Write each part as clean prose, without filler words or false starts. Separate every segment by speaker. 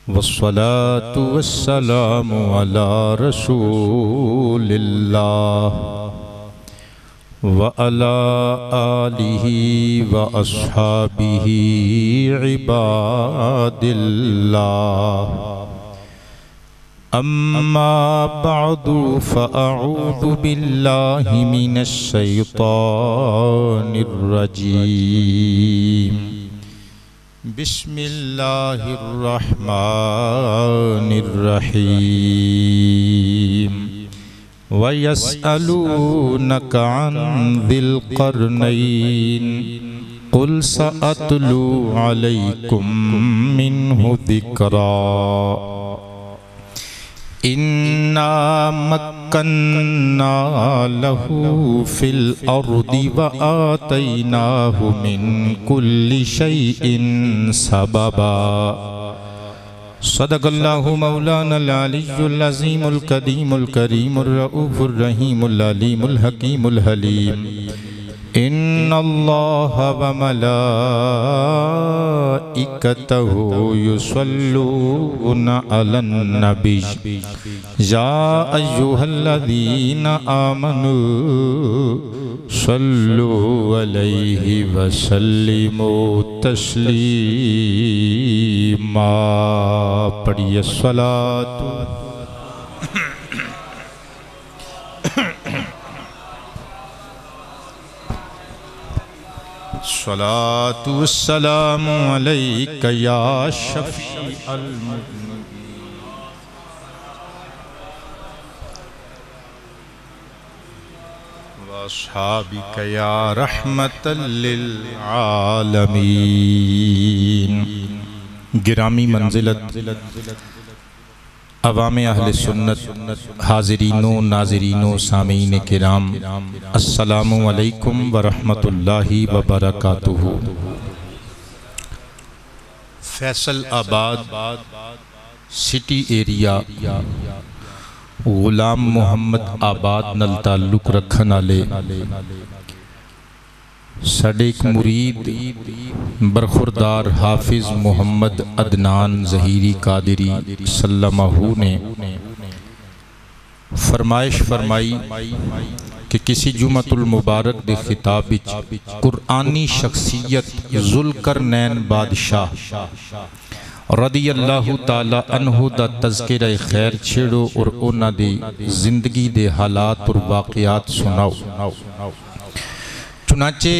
Speaker 1: والصلاة والسلام على رسول الله وعلى آله وأصحابه عباد الله أما بعد فأعوذ بالله من الشيطان الرجيم بسم الله الرحمن الرحيم ويسألونك عن ذي القرنين قل سأتلو عليكم منه ذكرا إنا مكنا له في الأرض وآتيناه من كل شيء سببا صدق الله مولانا العلي العظيم القديم الكريم الرؤوف الرحيم العليم الحكيم الحليم إن الله وملائكته يصلون على النبي يا أيها الذين آمنوا صلوا عليه وسلموا تسليما پڑھیے الصلاة الصلاة والسلام عليك يا شفيع المذنبين وأصحابك يا رحمة للعالمين گرامی منزلت عوام اہل سنت حاضرینوں ناظرینوں سامعین کرام السلام علیکم ورحمۃ اللہ وبرکاتہ۔ فیصل آباد سٹی ایریا غلام محمد آباد نال تعلق رکھن والے ساڈے ایک مرید برخوردار حافظ محمد عدنان ظہیری قادری سلمہ نے فرمائش فرمائی کہ کسی جمعۃ المبارک دے خطاب وچ قرآنی شخصیت ذوالقرنین بادشاہ رضی اللہ تعالی عنہ دا تذکرہ خیر چھیڑو اور انہاں دی زندگی دے حالات اور واقعات سناؤ۔ چنانچہ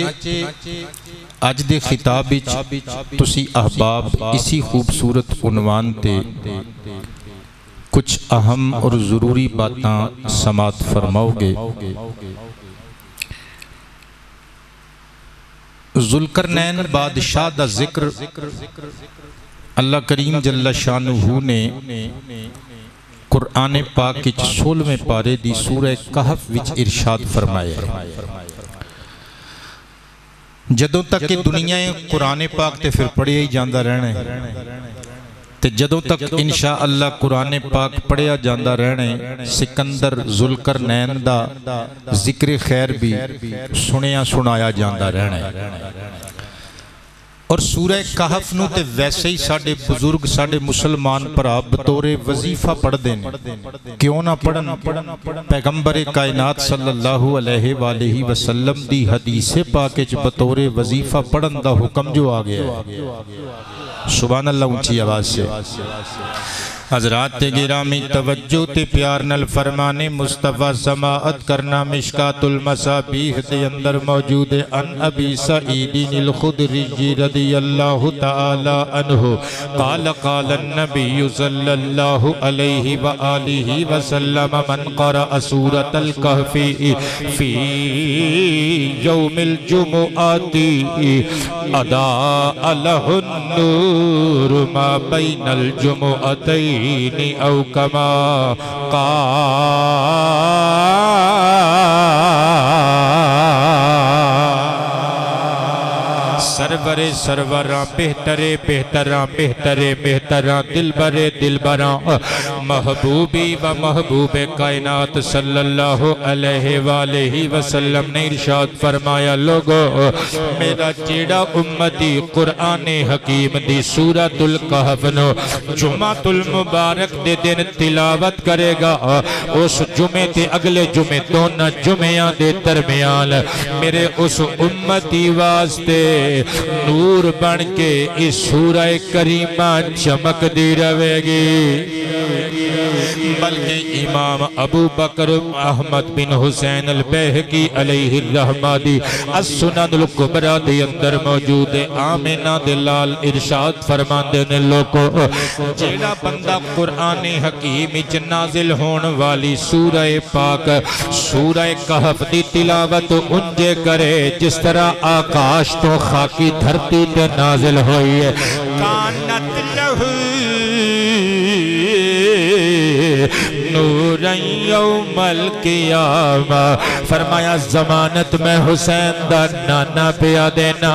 Speaker 1: اج دے خطاب وچ تسی احباب اسی خوبصورت عنوان تے کچھ اہم اور ضروری باتاں سماعت فرماؤ گے۔ ذوالقرنین بادشاہ دا ذکر اللہ کریم جل شانہ نے قرآن پاک وچ 16ویں پارے دی سورہ کہف وچ ارشاد فرمایا ہے۔ جدوں تک کہ دنیا قرآن پاک تے پھر پڑھیا ہی جاندہ رہنا ہے تے جدوں تک انشاءاللہ قرآن پاک پڑھیا جاندہ رہنا ہے سکندر ذوالقرنین دا ذکر خیر بھی سنیا سنایا جاندہ رہنا ہے۔ اور سورہ کہف نو تے ویسے ہی ساڑے بزرگ ساڑے مسلمان پرا بطور وظیفہ پڑھ دیں، کیوں نہ پڑھن؟ پیغمبر کائنات صلی اللہ علیہ وآلہ وسلم دی حدیث پاک وچ بطور وظیفہ پڑھن دا حکم جو آ گیا ہے۔ سبحان اللہ اونچی آواز سے حضرات گرامی توجہ تے پیار نل فرمانے مصطفیٰ سماعت کرنا مشکات المصابیح دے اندر موجود ان ابی سعید الخدری رضی اللہ تعالی عنہ قال قال النبی صلی اللہ علیہ وآلہ وسلم من قرأ سورة الکہف فی یوم الجمعات اضاء لہ النور ما بین الجمعتین او کما قال سرور سروراں بہترے بہتراں بہترے بہتراں دلبرے دلبراں محبوبی و محبوب کائنات صلی اللہ علیہ وآلہ وسلم نے ارشاد فرمایا لوگو میرا جیڑا امتی قرآن حکیم دی سورۃ الکہف نو جمعۃ المبارک دے دن تلاوت کرے گا اس جمعے تے اگلے جمعے دونوں جمعیاں دے درمیان میرے اس امتی واسطے نور بن کے اس سورہ کریمہ چمک دی رہے گی بلکہ امام ابو بکر احمد بن حسین البیہقی علیہ الرحمہ دی السنن الکبریٰ دے اندر موجود ہے آمینہ دلال ارشاد فرماندے نے لوگوں جیڑا بندہ قرآن حکیم اچ نازل ہون والی سورہ پاک سورہ کہف دی تلاوت انجے کرے جس طرح آکاش تو خاکی دھرتی تے نازل ہوئی ہے کانت لہو نور یوم القیامہ فرمایا ضمانت میں حسین دا نانا پیا دینا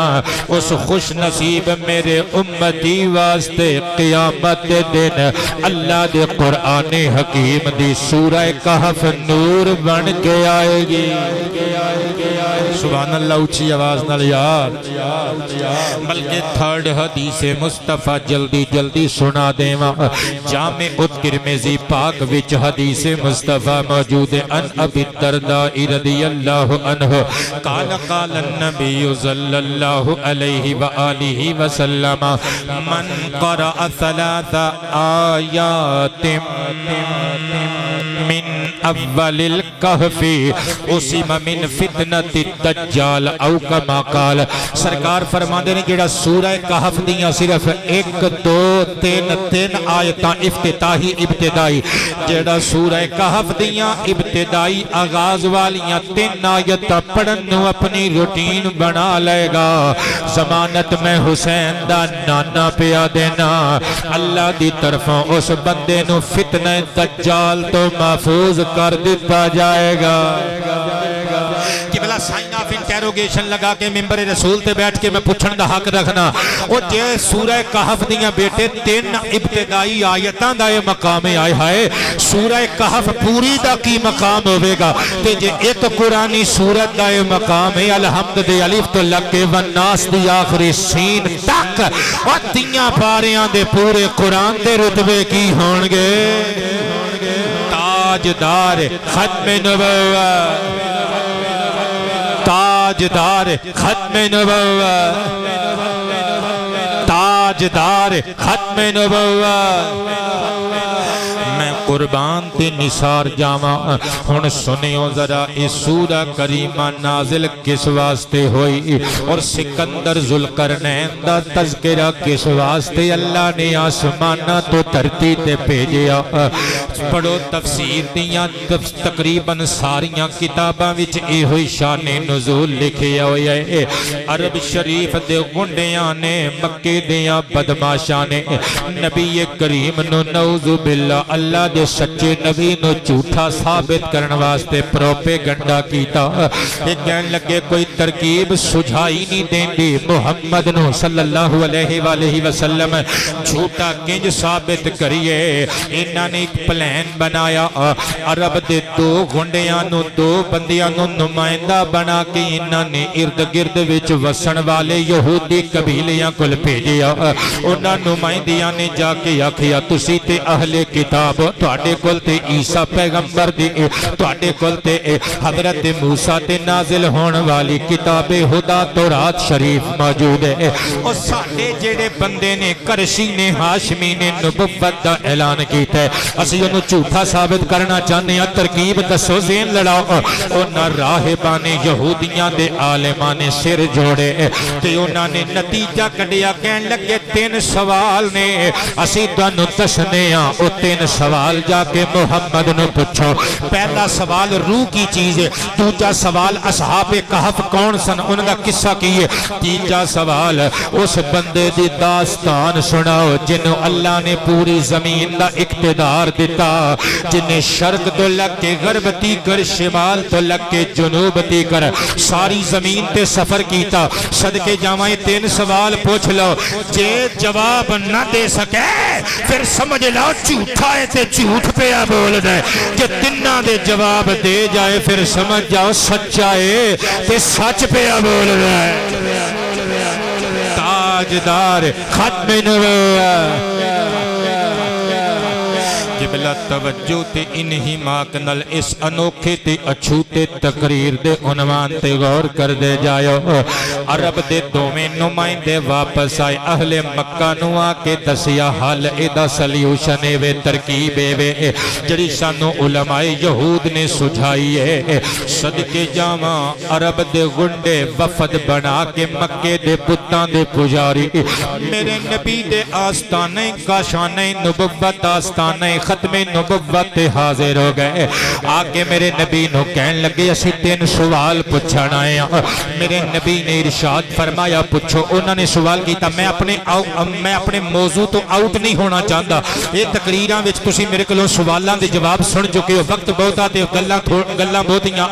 Speaker 1: اس خوش نصیب میرے امتی واسطے قیامت دن اللہ دے قرآن حکیم دی سورہ کہف نور بن کے آئے گی سبحان اللہ اچھی آواز نال یار بلکہ تھرڈ حدیث مصطفیٰ جلدی جلدی سنا دیواں جامع الترمذی پاک وچ حدیث مصطفیٰ موجود ہے ان ابی الدرداء رضی اللہ عنہ قال قال النبی صلی اللہ علیہ وآلہ وسلم من قرأ ثلاث آیات من اول الکہف اسم من فتنة الدجال او کما قال سرکار فرما دے نے جڑا سورہ کہف دیاں صرف ایک دو تین آیتاں افتتاحی ابتدائی جڑا سورہ کہف دیاں ابتدائی آغاز والیاں 3 آیتاں پڑھنو اپنی روٹین بنا لے گا ضمانت میں حسین دا نانا پیا دینا اللہ دی طرفوں اس بندے نو فتنہ دجال تو محفوظ کر دیتا جائے گا کہ بلا سائن آف انٹیروگیشن لگا کے ممبر رسول تے بیٹھ کے میں پوچھن دا حق رکھنا وہ جے سورہ کہف دیاں بیٹے 3 ابتدائی آیتاں دا یہ مقام آئے ہائے سورہ کہف پوری دا کی مقام ہوئے گا تے جے ایک قرآنی سورت دا یہ مقام ہے الحمد دے الف تو لگے والناس دی آخری سین تک اور دیاں پاریاں دے پورے قرآن دے رتبے کی ہونگے تاجدار ختم نبوت تاجدار ختم نبوت تاجدار ختم نبوت میں قربان تے نثار جاواں ہن سنیو ذرا اس سورہ کریمہ نازل کس واسطے ہوئی اور سکندر ذوالقرنین دا تذکرہ کس واسطے اللہ نے آسمانہ تو دھرتی تے بھیجیا پڑھو تفسیر دیاں تقریباً ساریاں کتاباں وچ اے ہوئی شان نزول لکھے ہوئے عرب شریف دے گنڈیاں نے مکے دیاں بدماشاں نے نبی کریم نو نعوذ باللہ اللہ دے سچے نبی نو جھوٹا ثابت کرن واسطے پروپیگنڈا کیتا ایک کہن لگے کوئی ترکیب سجھائی نہیں دین دی محمد نو صلی اللہ علیہ وآلہ وسلم جھوٹا کنج ثابت کریے انہاں نے ایک پلین بنایا عرب دے 2 گھنڈیاں نو 2 بندیاں نو نمائندہ بنا کے انہاں نے ارد گرد وچ وسن والے یہودی قبیلیاں کل بھیجیا انہاں نمائندیاں نے جا کے آکھیا تسی تے اہل کتاب تواڈے کول تے عیسیٰ پیغمبر دی تواڈے کول تے حضرت موسیٰ تے نازل ہون والی کتاب خدا تورات شریف موجود ہے اور ساڈے جڑے بندے نے کرشی نے ہاشمی نے نبوت دا اعلان کیتا ہے اسی انہوں جھوٹا ثابت کرنا چاہنے ہیں ترکیب دسو زین لڑاؤ انہاں راہبان یہودیاں دے عالمان سر جوڑے تے انہاں نے نتیجہ کڈیا کہن لگے 3 سوال نے اسی تانوں دسنے ہاں او 3 سوال سوال جا کے محمد نو پوچھو. پہلا سوال روح کی چیز ہے. دوجا سوال اصحاب کہف کون سن, انہوں کا قصہ کی ہے. تیجا سوال اس بندے دی داستان سناؤ جنہوں اللہ نے پوری زمین دا اقتدار دیتا, جنہیں شرق تو لگ کے غرب تی کر, شمال تو لگ کے جنوب تی کر ساری زمین تے سفر کیتا. صدقے جامعی 3 سوال پوچھ لو, جے جواب نہ دے سکے پھر سمجھ لو جھوٹا ہے تے جھوٹ پہ بول دے. کہ تنہ دے جواب دے جائے پھر سمجھ جاؤ سچا ہے تے سچ پہ بول دے. تاجدار ختم نبوت قبلہ توجہ تے انہی ماکنل اس انوکھے تے اچھوتے تقریر دے عنوان تے غور کر دے جائیو. عرب دے دومیں نمائندے واپس آئے, اہل مکہ نو آکے دسیا حل ایدہ سلیوشنے وے ترکیبے وے جڑی سانو علماء یہود نے سجھائی ہے. صدقے جامع عرب دے گنڈے وفد بنا کے مکے دے پتان دے پجاری میرے نبی دے آستانے کاشانے نبوت آستانے ختم نبوت حاضر ہو گئے. آگے میرے نبی نو کہن لگے اسی 3 سوال پوچھنا ہے. میرے نبی نے ارشاد فرمایا پوچھو. انہوں نے سوال کیتا میں اپنے موضوع تو آؤٹ نہیں ہونا چاہتا. یہ تقریراں وچ تسی میرے کولوں سوالاں دے جواب سن چکے ہو. وقت بہتا تے گلاں بہتیاں,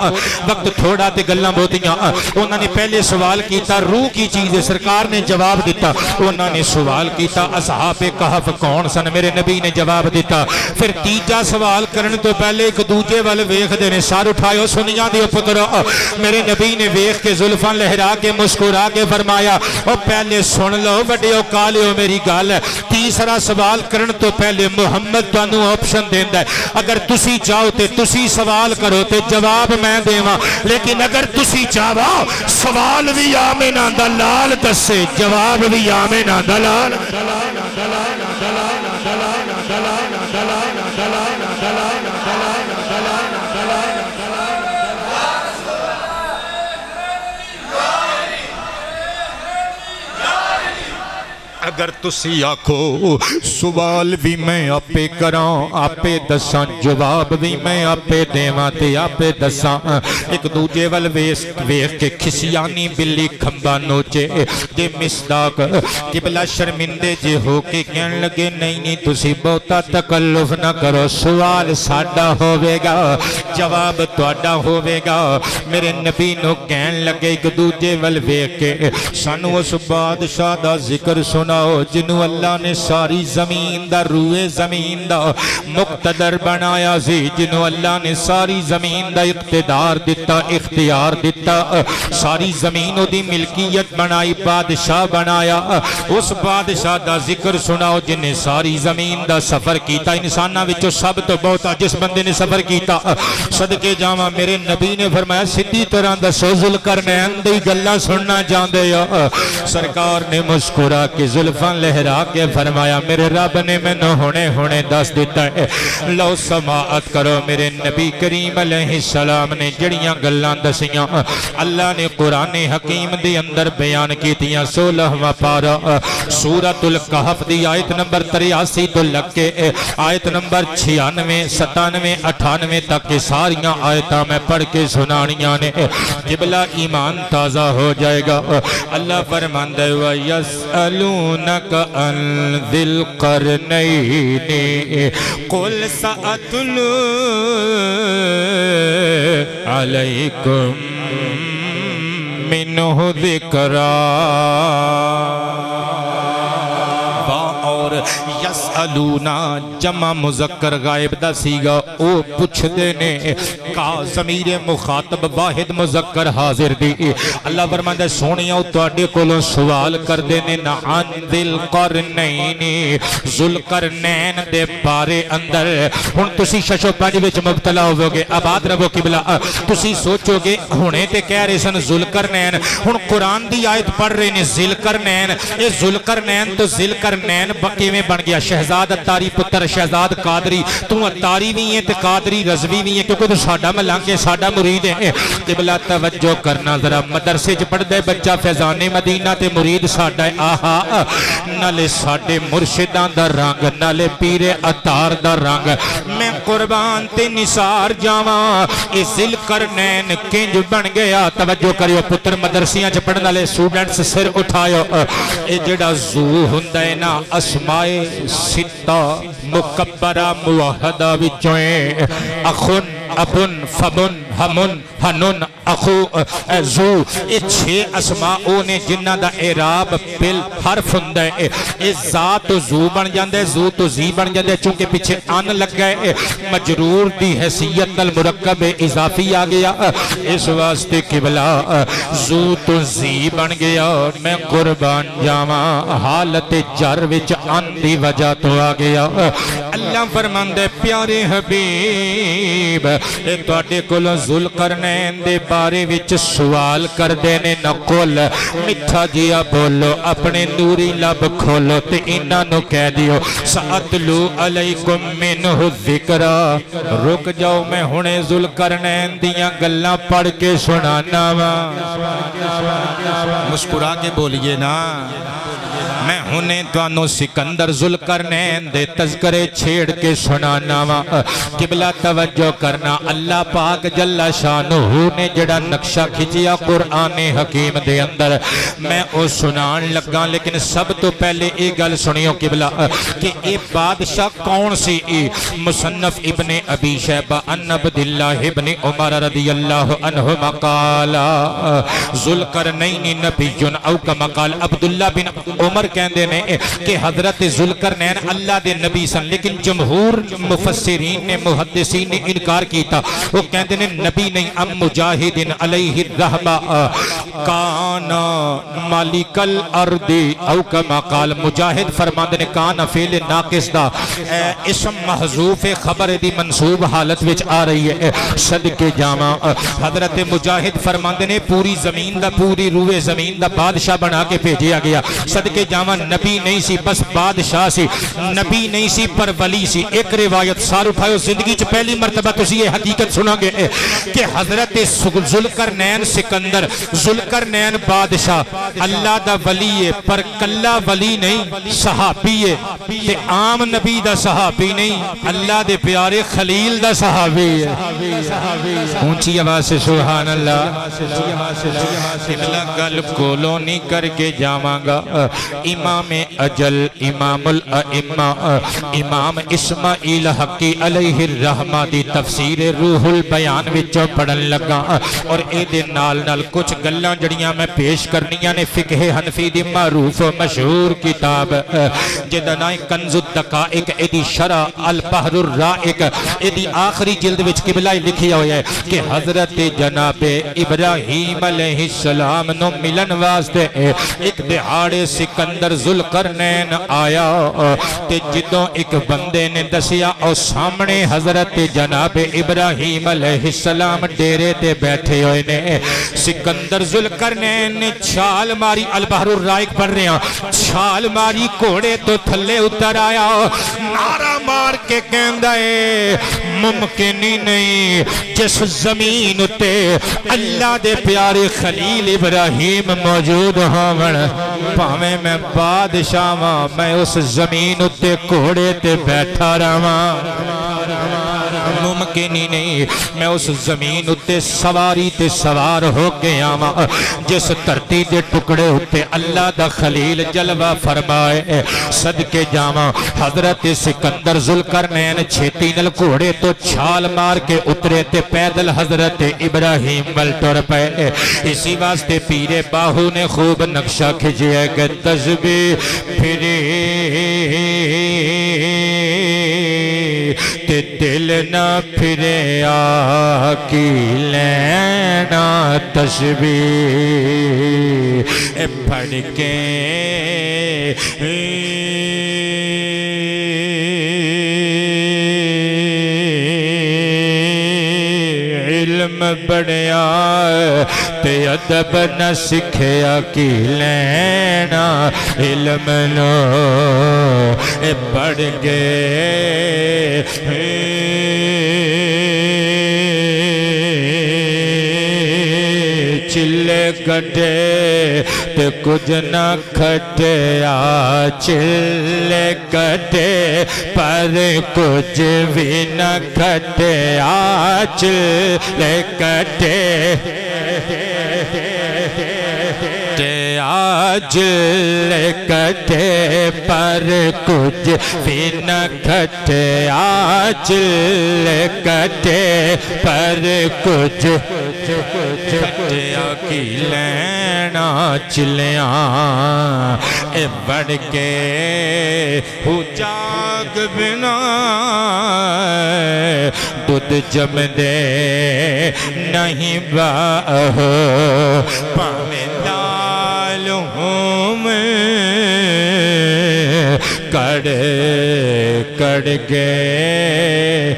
Speaker 1: وقت تھوڑا تے گلاں بہتیاں. انہوں نے پہلے سوال کیتا روح کی چیز ہے, سرکار نے جواب دیتا. انہوں نے سوال کیتا اصحاب کہف کون سن, میرے نبی نے جواب دیتا. پھر تیجا سوال کرنے تو پہلے ایک دوجے والے ویخ دینے سار اٹھائیو سنیاں دیو پترو. میرے نبی نے ویخ کے زلفان لہرا کے مسکرا کے فرمایا او پہلے سن لو وڈیو کالیو میری گال. تیسرا سوال کرنے تو پہلے محمد تانوں آپشن دیندہ ہے. اگر تسی چاہو تے تسی سوال کرو تے جواب میں دیواں, لیکن اگر تسی چاہو سوال بھی آمینہ دلال دسے جواب بھی آمینہ دلال اگر تسی آکھو سوال بھی میں آپے کران آپے دساں جواب بھی میں آپے دیواں تے آپے دساں. ایک دوجے وال ویخ کے کھسیانی بلی کھمبا نوچے دے مصداق قبلہ شرمندے جے ہو کے کہن لگے نہیں تسی بہتا تکلف نہ کرو, سوال ساڈا ہوئے گا جواب تواڈا ہوئے گا. میرے نبی نو کہن لگے ایک دوجے وال ویخ کے سانو اس بادشاہ دا ذکر سنا جنہوں اللہ نے ساری زمین دا روئے زمین دا مقتدر بنایا سی, جنہوں اللہ نے ساری زمین دا اقتدار دیتا اختیار دیتا, ساری زمینوں دی ملکیت بنائی بادشاہ بنایا. اس بادشاہ دا ذکر سناؤ جنہیں ساری زمین دا سفر کیتا. انسانہ وچوں سب تو بہتا جس بندے نے سفر کیتا. صدقے جاواں میرے نبی نے فرمایا سیدھی طرح دسو ذوالقرنین دی گلاں سننا چاہندے ہو. سرکار نے مسکرا کے زلفاں لہرا کے فرمایا میرے رب نے میں نہ ہونے دس دیتا ہے. لو سماعت کرو میرے نبی کریم علیہ السلام نے جڑیاں گلاں دسیاں اللہ نے قرآن حکیم دے اندر بیان کی تیاں 16واں پارہ سورۃ الکہف دی آیت نمبر 83 تو لگ کے آیت نمبر 96 97 98 تک کے ساریاں آیتاں میں پڑھ کے سنانیاں نے. قبلہ ایمان تازہ ہو جائے گا. اللہ فرماندہ وَيَسْأَلُونَكَ عَنْ ذِي الْقَرْنَيْنِ قُلْ سَأَتْلُو عَلَيْكُمْ مِنْهُ ذِكْرًا. اور یسألونا جمع مذکر غائب دا سیگا او پوچھ دینے کا ضمیر مخاطب واحد مذکر حاضر دی. اللہ فرماتا ہے سونیاں تواڈے کولوں سوال کر دینے عن ذی القرنین ذوالقرنین دے بارے اندر. ہن تسی شش و پنج وچ مبتلا ہوو گے. آباد رہو قبلہ. تسی سوچو گے ہونے تے کہہ رہے سن ذوالقرنین, ہن قرآن دی آیت پڑھ رہے نے ذی القرنین. یہ ذوالقرنین تو ذی القرنین
Speaker 2: کیویں بن گیا شہزاد اتاری پتر شہزاد قادری تو اتاری بھی ہے تے قادری رضوی بھی ہے کیونکہ تو ساڈا ملنگ ہے ساڈا مرید ہے قبلہ توجہ کرنا ذرا مدرسے چ پڑھ دے بچہ فیضان مدینہ تے مرید ساڈا ہے آہا نالے ساڈے مرشداں دا رنگ نالے پیر اتار دا رنگ میں قربان تے نثار جاواں اے ذوالقرنین کنج بن گیا توجہ کریو پتر مدرسیاں چ پڑھن والے اسٹوڈنٹس سر اٹھایو اے جڑا زو ہوندا ہے نا اسماء ستہ مکبرہ موحدہ وچوں اخن ابن فبن ہمن ہنن اخو زو اے 6 اسماء نے جنہ دا اعراب بل حرف ہوندا ہے اے ذات تو زو بن جاندا ہے زو تو زی بن جاندا ہے چونکہ پیچھے ان لگا ہے مجرور دی حیثیت المرکب اضافی آ گیا اس واسطے قبلہ زو تو زی بن گیا میں قربان جاواں حالت جر وچ ان دی وجہ تو آ گیا اللہ فرماندا ہے پیارے حبیب اے تواڈے کول ذوالقرنین دے بارے وچ سوال کر دینے نقول مٹھا جیا بولو اپنے نوری لب کھولو تے انہاں نو کہہ دیو ساتلو علیکم منہ الذکرہ رک جاؤ میں ہنے ذوالقرنین دیاں گلاں پڑھ کے سنانا وا
Speaker 1: مسکرا کے بولیے نا میں ہنے توانو سکندر ذوالقرنین دے تذکرے چھیڑ کے سنانا وا قبلہ توجہ کرنا اللہ پاک جل شانہ نے جڑا نقشہ کھچیا قرآن حکیم دے اندر میں او سنان لگا لیکن سب تو پہلے ایک گل سنیو قبلہ کہ اے بادشاہ کون سی مصنف ابن ابی شیبہ ان عبداللہ ابن عمر رضی اللہ عنہ قالا ذوالقرنین نبی او کما قال عبداللہ بن عمر کہندے نے کہ حضرت ذوالقرنین اللہ دے نبی سن لیکن جمہور مفسرین نے محدثین نے انکار کیتا وہ کہندے نے نبی نہیں ام مجاہد علیہ الرحمہ کانا مالک الارض او کما قال مجاہد فرماندے نے کانا فعل ناقص دا اسم محذوف خبر دی منصوب حالت وچ آ رہی ہے صدقے جاواں حضرت مجاہد فرماندے نے پوری زمین دا پوری روئے زمین دا بادشاہ بنا کے بھیجیا گیا صدقے جاواں نبی نہیں سی بس بادشاہ سی نبی نہیں سی پر ولی سی ایک روایت سار اٹھائیو زندگی چ پہلی مرتبہ تسی یہ حقیقت سنا گے کہ حضرت ذوالقرنین سکندر ذوالقرنین بادشاہ اللہ دا ولی ہے پر کلا ولی نہیں صحابی ہے کہ عام نبی دا صحابی نہیں اللہ دے پیارے خلیل دا صحابی ہے اونچی آواز سے سبحان اللہ قبلہ گل کولو نہیں کر کے جاواں گا امام اجل امام الائمہ امام اسماعیل حقی علیہ الرحمہ دی تفسیر روح البیان وچوں پڑھن لگا اور اے دے نال کچھ گلاں جڑیاں میں پیش کرنیاں نے فقہ حنفی دی معروف و مشہور کتاب جدا نام کنز الدقائق ایدی شرح البحر الرائق ایدی آخری جلد وچ قبلہ لکھیا ہویا ہے کہ حضرت جناب ابراہیم علیہ السلام نو ملن واسطے ایک دہاڑے سکندر ذوالقرنین آیا تے جدوں ایک بندے نے دسیا اور سامنے حضرت جناب ابراہیم علیہ السلام ڈیرے تے بیٹھے ہوئے نے سکندر ذوالقرنین نے چھال ماری البحر الرائق پڑھ رہے ہیں چھال ماری کوڑے تو تھلے اتر آیا نعرہ مار کے کہندا ہے ممکن ہی نہیں جس زمین تے اللہ دے پیارے خلیل ابراہیم موجود ہون پاویں میں بادشاہ ہاں میں اس زمین تے کوڑے تے بیٹھا رہاں ممکن ہی نہیں میں اس زمین تے سواری تے سوار ہو گیا ہاں جس دھرتی دے ٹکڑے ہوتے اللہ دا خلیل جلوہ فرمائے صدقے جاواں حضرت سکندر ذوالقرنین چھیتی نل کوڑے تو چھال مار کے اترے تے پیدل حضرت ابراہیم ول ٹر پے اسی واسطے پیر باہو نے خوب نقشہ کھچیا کہ تسبیح پھرے تے دل نہ پھرے آکی لینا تسبیح پڑھ کے علم بڑھیا تے ادب نہ سکھیا کی لینا علم نو
Speaker 2: بڑھ گئے چلے کٹے تے کچھ نہ کھٹیا چلے کٹے پر کچھ بھی نہ کھٹیا چلے کٹے آج کٹے پر کچھ بھی نہ کھٹے آج کٹے پر کچھ کھٹیا کی لینا چلیاں اے بڑھ کے ہو جاگ بنا دودھ جم دے نہیں باہو پاویں کڑ گئے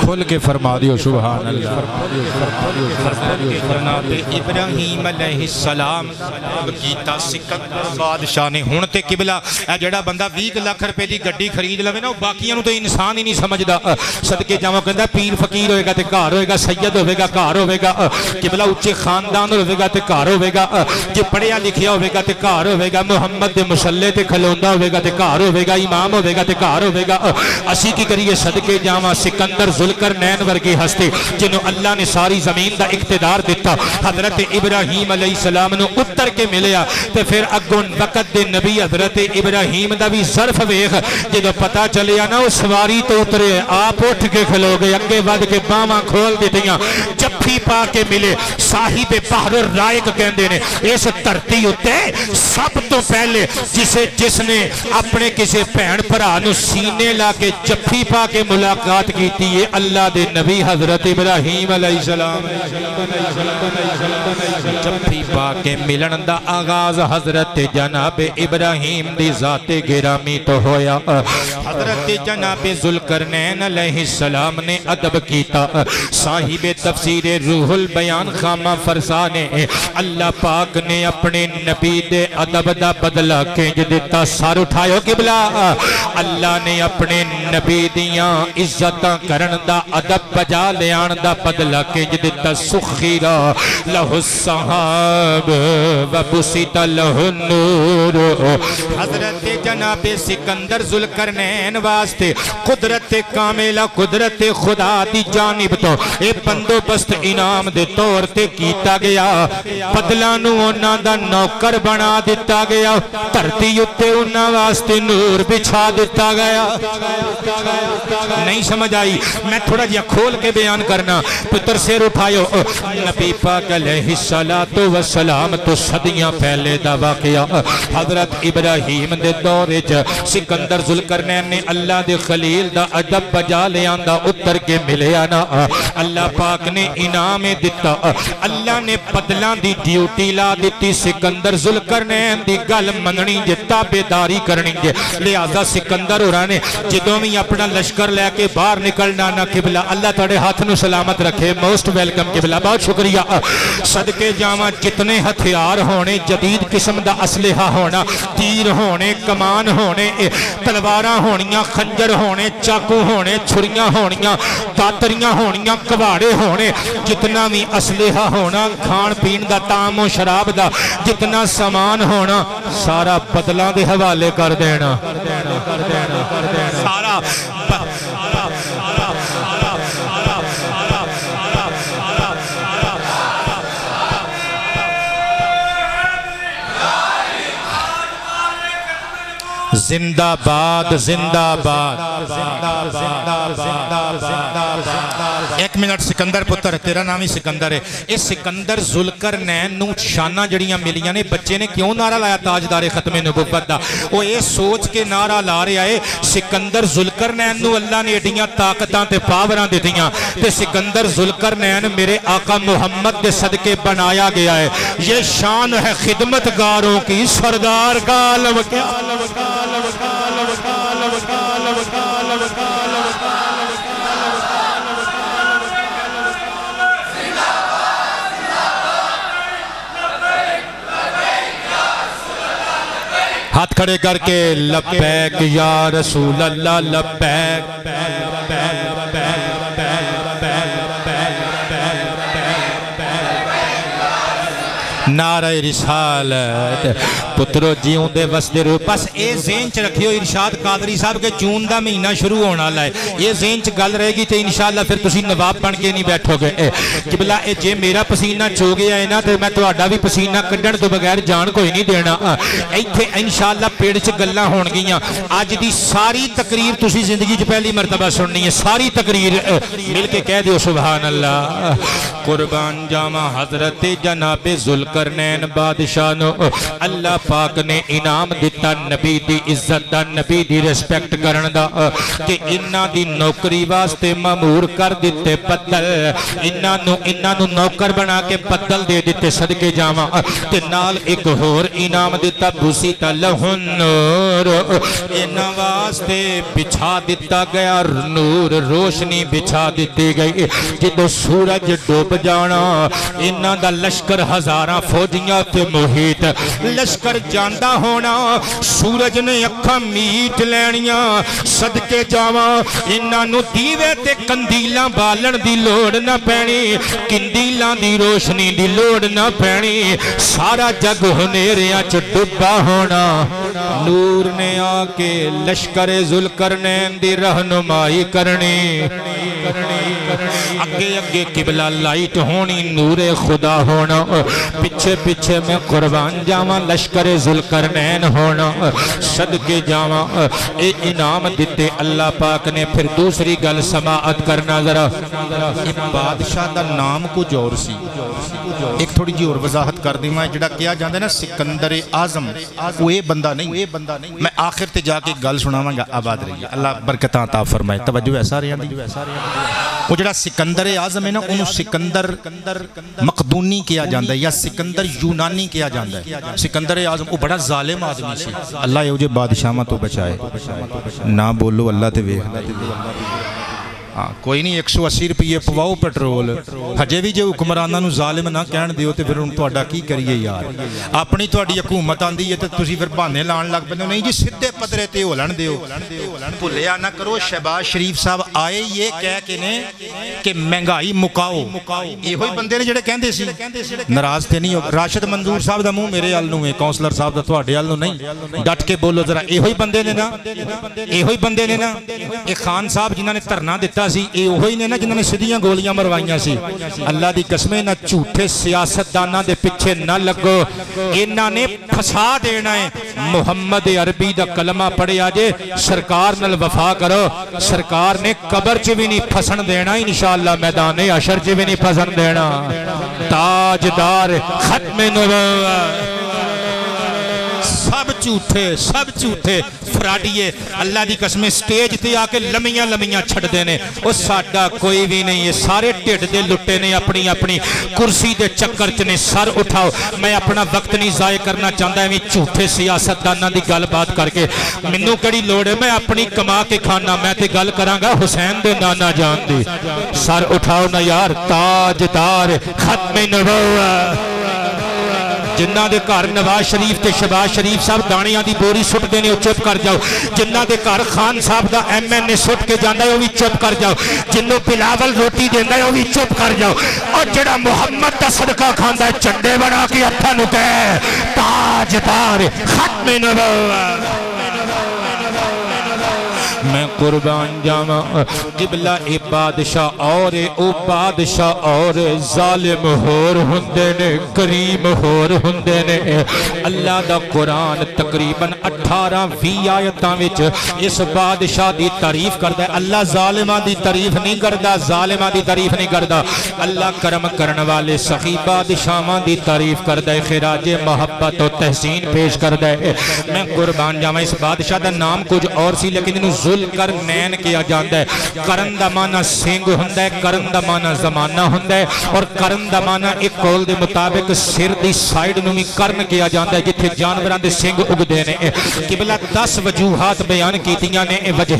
Speaker 1: کھل کے فرما دیو سبحان اللہ
Speaker 2: جناب ابراہیم علیہ السلام کیتا سکندر بادشاہ نے ہن تے قبلہ اے جڑا بندہ 20 لاکھ روپے دی گڈی خرید لوے نا باقیاں نوں تے انسان ہی نہیں سمجھدا صدقے جاواں کہندا پیر فقیر ہوئے گا تے گھر ہوئے گا سید ہوئے گا گھر ہوئے گا قبلہ اونچے خاندان ہوئے گا تے گھر ہوئے گا جے پڑھیا لکھیا ہوئے گا تے گھر ہوئے گا محمد دے مصلی تے کھلوندا ہوئے گا تے گھر ہوئے گا امام ہوئے گا تے گھر ہوئے گا اسی کی کریے صدقے جاواں سکندر ذوالقرنین ورگے ہستے جنہوں اللہ نے ساری زمین دا اقتدار دیتا حضرت ابراہیم علیہ السلام نو اتر کے ملیا تے پھر اگوں وقت دے نبی حضرت ابراہیم دا بھی ظرف ویخ جدو پتا چلیا نا وہ سواری تو اترے آپ اٹھ کے کھلو گئے اگے ود کے باواں کھول دیتیاں جفی پا کے ملے صاحب بحر الرائق کہندے نے اس دھرتی اتے سب تو پہلے جس نے اپنے کسی بہن بھرا نو سینے لا کے جفی پا کے ملاقات کیتی ہے اللہ دے نبی حضرت ابراہیم علیہ السلام جفی پا کے ملن دا آغاز حضرت جناب ابراہیم دی ذات گرامی تو ہویا حضرت جناب ذوالقرنین علیہ السلام نے ادب کیتا صاحب تفسیر روح البیان خامہ فرزا نے اللہ پاک نے اپنے نبی دے ادب دا بدلہ کینج دیتا سار اٹھائیو قبلہ اللہ نے اپنے نبی دیاں عزتاں کرن دا ادب بجا لیان دا بدلہ کینج دیتا سخیرہ لہو الصحاب وبسیط لہو النور حضرت جناب سکندر ذوالقرنین واسطے قدرت کاملہ قدرت خدا دی جانب تو اے بندوبست انعام دے طور تے کیتا گیا بدلانو انہاں دا نوکر بنا دیتا گیا دھرتی اتے انہاں واسطے نور بچھا دیتا گیا نہیں سمجھ آئی میں تھوڑا جیا کھول کے بیان کرنا پتر سیر اٹھائیو نبی پاک علیہ السلام تو صدیاں پہلے دا واقعہ حضرت ابراہیم دے دورے سکندر ذوالقرنین نے اللہ دے خلیل دا ادب بجا لیان دا اتر کے ملے آنا اللہ پاک نے انعام دیتا اللہ نے بدلان دی ڈیوٹی لا دیتی سکندر ذوالقرنین دی گل مننی جے تابعداری کرنی جے لہذا سکندر ارانے جدوں میں اپنا لشکر لے کے باہر نکلنا نہ قبلہ اللہ تھوڑے ہاتھ نو سلامت رکھے موسٹ ویلکم قبلہ بہت شکریہ صدقے جاواں جتنے ہتھیار ہونے جدید قسم دا اسلحہ ہونا تیر ہونے کمان ہونے تلواراں ہونیاں خنجر ہونے چاقو ہونے چھریاں ہونیاں داتریاں ہونیاں کباڑے ہونے جتنا بھی اسلحہ ہونا کھان پین دا تام و شراب دا جتنا سامان ہونا سارا بدلاں دے حوالے کر دینا سارا
Speaker 1: زندہ باد زندہ باد ایک منٹ سکندر پتر تیرا نام ہی سکندر ہے اس سکندر ذوالقرنین نو شانہ جڑیاں ملیاں نے بچے نے کیوں نعرہ لایا تاجدار ختم نبوت دا وہ یہ سوچ کے نعرہ لا رہے آئے سکندر ذوالقرنین نو اللہ نے اڈیاں طاقتاں تے پاوراں دیتیاں تے سکندر ذوالقرنین میرے آقا محمد دے صدقے بنایا گیا ہے یہ شان ہے خدمتگاروں کی سردار کا عالم کیا کھڑے کر کے لبیک یا رسول اللہ لبیک نعرہ رسالت پترو جیوں دے وسدے رو بس اے ذہن چ رکھیو ارشاد قادری صاحب کے جون دا مہینہ شروع ہونا لائے یہ ذہن چ گل رہے گی تے انشاءاللہ پھر تسی نواب بن کے نہیں بیٹھو گے قبلہ اے جے میرا پسینہ چو گیا ہے نا تے میں تہاڈا بھی پسینہ کڈن تو بغیر جان کوئی نہیں دینا ایتھے انشاءاللہ پیڑ چ گلاں ہون گیاں اج دی ساری تقریر تسی زندگی چ پہلی مرتبہ سننی ہے ساری تقریر مل کے کہہ دیو سبحان اللہ قربان جاواں حضرت جناب ذوالقرنین بادشاہ نو اللہ پاک نے انعام دیتا نبی دی عزت دا نبی دی ریسپیکٹ کرن دا کہ انہاں دی نوکری واسطے مامور کر دیتے بدل انہاں نو نوکر بنا کے بدل دے دیتے صدقے جاواں تے نال ایک ہور انعام دیتا بوسیتا لہن نور انہاں واسطے بچھا دیتا گیا نور روشنی بچھا دیتی گئی جدو سورج ڈوب جانا انہاں دا لشکر ہزاراں فوجیاں تے محیط لشکر جاندہ ہونا سورج نے اکھا میٹ لینیاں صدقے جاواں انہاں نو دیوے تے کندیلاں بالن دی لوڑ نہ پینی کندیلاں دی روشنی دی لوڑ نہ پینی سارا جگ ہنیریاں چ ڈبا ہونا نور نے آ کے لشکر ذوالقرنین دی رہنمائی کرنی اگے اگے قبلہ لائٹ ہونی نور خدا ہونا پچھے پچھے میں قربان جاواں لشکر ذوالقرنین ہونا صدقے جاواں اے انعام دیتے اللہ پاک نے پھر دوسری گل سماعت کرنا ذرا بادشاہ دا نام کچھ اور سی ایک تھوڑی جی اور وضاحت کر دی میں جڑا کیا جاندے نا سکندر اعظم وہ اے بندہ نہیں میں آخر تے جا کے گل سناواں گا آباد رہی اللہ برکتاں عطا فرمائے توجہ ایسا رہی وہ جڑا سکندر اعظم ہے نا انہوں سکندر مقدونی کیا جاندہ ہے یا سکندر یونانی کیا جاندہ ہے سکندر اعظم وہ بڑا ظالم آدمی سی اللہ یہ بادشاہ تو بچائے نہ بولو اللہ تے ویکھ کوئی نہیں 180 روپیے پواؤ پیٹرول ہجے بھی جے حکمراناں نو ظالم نہ کہن دیو تے پھر ان تہاڈا کی کریے یار اپنی تہاڈی حکومت آندی ہے تے تسی پھر بہانے لان لگ پیندے نہیں جی سیدھے پدرے تے ہولن دیو بھلیا نہ کرو شہباز شریف صاحب آئے یہ کہہ کے نے کہ مہنگائی مکاؤ یہ ہوئی بندے نے جڑے کہندے سی ناراض تے نہیں ہو راشد منظور صاحب دا منہ میرے ال نو ہے کونسلر صاحب دا تہاڈے ال نو نہیں ڈٹ کے بولو ذرا یہ ہوئی بندے نے نا اے خان صاحب جنہاں نے دھرنا دتا سی اے وہی نے نا جنہوں نے سیدھیاں گولیاں مروائیاں سی اللہ دی قسمیں نہ جھوٹے سیاستداناں دے پیچھے نہ لگو انہاں نے پھسا دینا ہے محمد عربی دا کلمہ پڑھے آجے سرکار نال وفا کرو سرکار نے قبر چ بھی نہیں پھسن دینا انشاءاللہ میدان حشر چ بھی نہیں پھسن دینا تاجدار ختم نبوت سب جھوٹے فراڈیے اللہ دی قسمیں سٹیج تے آکے لمیاں چھڑ دینے وہ ساڈا کوئی بھی نہیں ہے سارے ٹھڈ دے لٹے نے اپنی کرسی دے چکر چنے سر اٹھاؤ میں اپنا وقت نہیں ضائع کرنا چاہتا ہے جھوٹے سیاستداناں دی گل بات کر کے منوں کڑی لوڑ ہے میں اپنی کما کے کھانا میں تے گل کراں گا حسین دے نانا جان دی سر اٹھاؤ نا یار تاجدار ختم نبوت جنہ دے گھر نواز شریف تے شہباز شریف صاحب دانیاں دی بوری سٹ دینے چپ کر جاؤ جنہ دے گھر خان صاحب دا ایم این اے سٹ کے جاندہ ہے وہ بھی چپ کر جاؤ جنوں بلاول روٹی دیندہ ہے وہ بھی چپ کر جاؤ اور جڑا محمد دا صدقہ کھاندہ ہے چنڈے بنا کے ہتھاں نو کہے تاجدار ختم نبوت میں قربان جاواں قبلہ اے بادشاہ اور او بادشاہ اور ظالم ہور ہندے نے کریم ہور ہندے نے اللہ دا قرآن تقریباً 18-20 آیتاں وچ اس بادشاہ دی تعریف کردہ ہے اللہ ظالمہ دی تعریف نہیں کردہ اللہ کرم کرن والے سخی بادشاہاں دی تعریف کردہ ہے خراج محبت و تحسین پیش کردہ ہے میں قربان جاواں اس بادشاہ دا نام کچھ اور سی لیکن انہوں
Speaker 2: ذوالقرنین کیا جاندہ ہے۔ قرن دا معنی سنگ ہوندہ ہے، قرن دا معنی زمانہ ہوندہ ہے، اور قرن دا معنی ایک قول دے مطابق سر دی سائیڈ نومی قرن کیا جاندہ ہے جتھے جانوران دے سنگ اگدے نے۔ قبلہ 10 وجوہات بیان کیتیاں نے، وجہ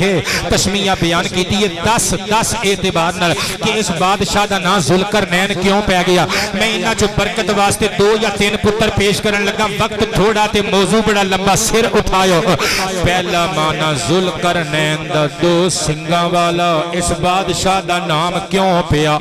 Speaker 2: تسمیہ بیان کیتی ہے 10 اعتبار نال کہ اس بادشاہ دا نام ذوالقرنین کیوں پہ گیا۔ میں انہاں جو برکت واسطے 2 یا 3 پتر پیش کرن لگا، وقت تھوڑا تے موضوع بڑا لمبا، سر اٹھائیو۔ پہلا معنی ذوالقرنین دا 2 سنگاں والا، اس بادشاہ دا نام کیوں پیا؟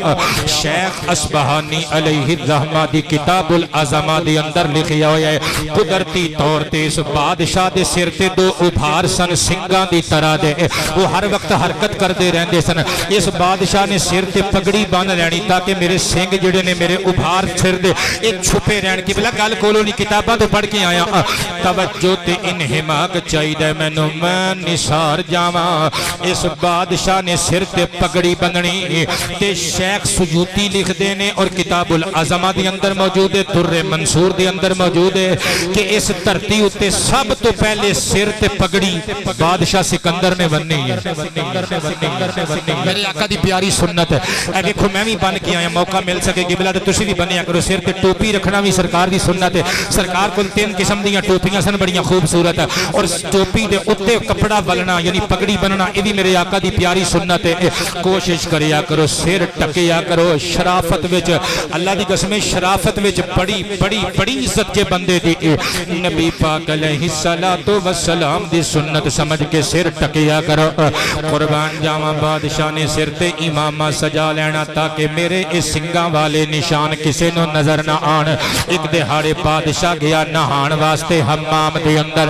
Speaker 2: شیخ اصبہانی علیہ الرحمہ دی کتاب العظمہ دی اندر لکھیا ہویا ہے قدرتی طور تے اس بادشاہ دے سر تے 2 ابھار سن سنگاں دی طرح دے، وہ ہر وقت حرکت کر دے رہندے سن۔ اس بادشاہ نے سر تے پگڑی بن رہنی تاکہ میرے سنگ جڑے نے میرے ابھار سر دے ایک چھپے رہن کی بلا گل کولو نہیں، کتاباں تو پڑھ کے آیا۔ توجہ تے انہماک چاہیے مینوں میں نثار جاواں۔ اس بادشاہ نے سر تے پگڑی بننی تے شیخ سجوتی لکھ دینے اور کتاب العظمہ دی اندر موجود ہے، در منصور دی اندر موجود ہے کہ اس دھرتی اتے سب تو پہلے سر تے پگڑی بادشاہ سکندر نے بننی ہے۔ میرے آقا دی پیاری سنت ہے، اے دیکھو میں بھی بن کے آیا، موقع مل سکے گی بلا تو تسی بھی بنیا کرو۔ سر تے ٹوپی رکھنا بھی سرکار دی سنت ہے۔ سرکار کو 3 قسم دیاں ٹوپیاں سن بڑیاں خوبصورت ہے، اور ٹوپی دے اتے کپڑا بننا یعنی پگڑی بننا یہ بھی میرے آقا دی پیاری سنت ہے۔ کوشش کریا کرو، سر ٹکیا کرو، شرافت وچ اللہ دی قسم شرافت وچ بڑی بڑی بڑی عزت کے بندے دی نبی پاک علیہ الصلوۃ والسلام دی سنت سمجھ کے سر ٹکیا کرو۔ قربان جاواں بادشاہ نے سر تے امامہ سجا لینا تاکہ میرے اس سنگاں والے نشان کسے نو نظر نہ آن۔ ایک دہاڑے بادشاہ گیا نہان واسطے حمام دے اندر۔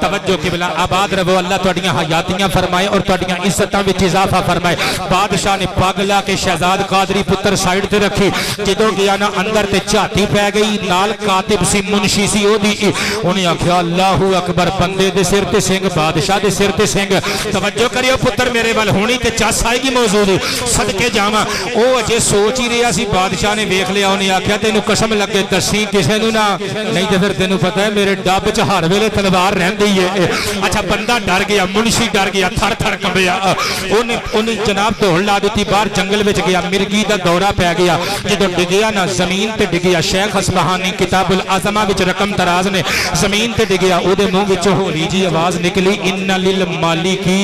Speaker 2: توجہ قبلہ آباد رہو، اللہ تہاڈیاں حیاتیاں فرمائے اور تہاڈیاں عزتاں وچ اضافہ فرمائے۔ بادشاہ نے پگ لا کے شہزاد قادری پتر سائیڈ تے رکھی، جدوں گیا نا اندر تے جھاتی پہ گئی، نال کاتب سی منشی سی او دی، انہیں آکھیا اللہ اکبر، بندے دے سر تے سنگ، بادشاہ دے سر تے سنگ۔ توجہ کریو پتر میرے ول ہونی تے چس آئے گی موضوع دی، صدقے جاواں۔ او اجے سوچ ہی رہا سی، بادشاہ نے ویکھ لیا، انہیں آکھیا تینوں قسم لگے دسی کسے نوں نہ، نہیں تے پھر تینوں پتہ ہے میرے ڈب چ ہر ویلے تلوار رہندی ہے۔ اچھا بندہ ڈر گیا، منشی ڈر گیا، تھر تھر کمبیا، انہیں جناب دوڑ لا دیتی، باہر جنگل وچ گیا، مرگی دا دورہ پہ گیا، جدوں ڈگیا نا زمین تے ڈگیا، شیخ اصبہانی کتاب العظمہ وچ رقم تراز نے زمین تے ڈگیا، او دے منہ وچوں ہولی جی آواز نکلی ان للمالکی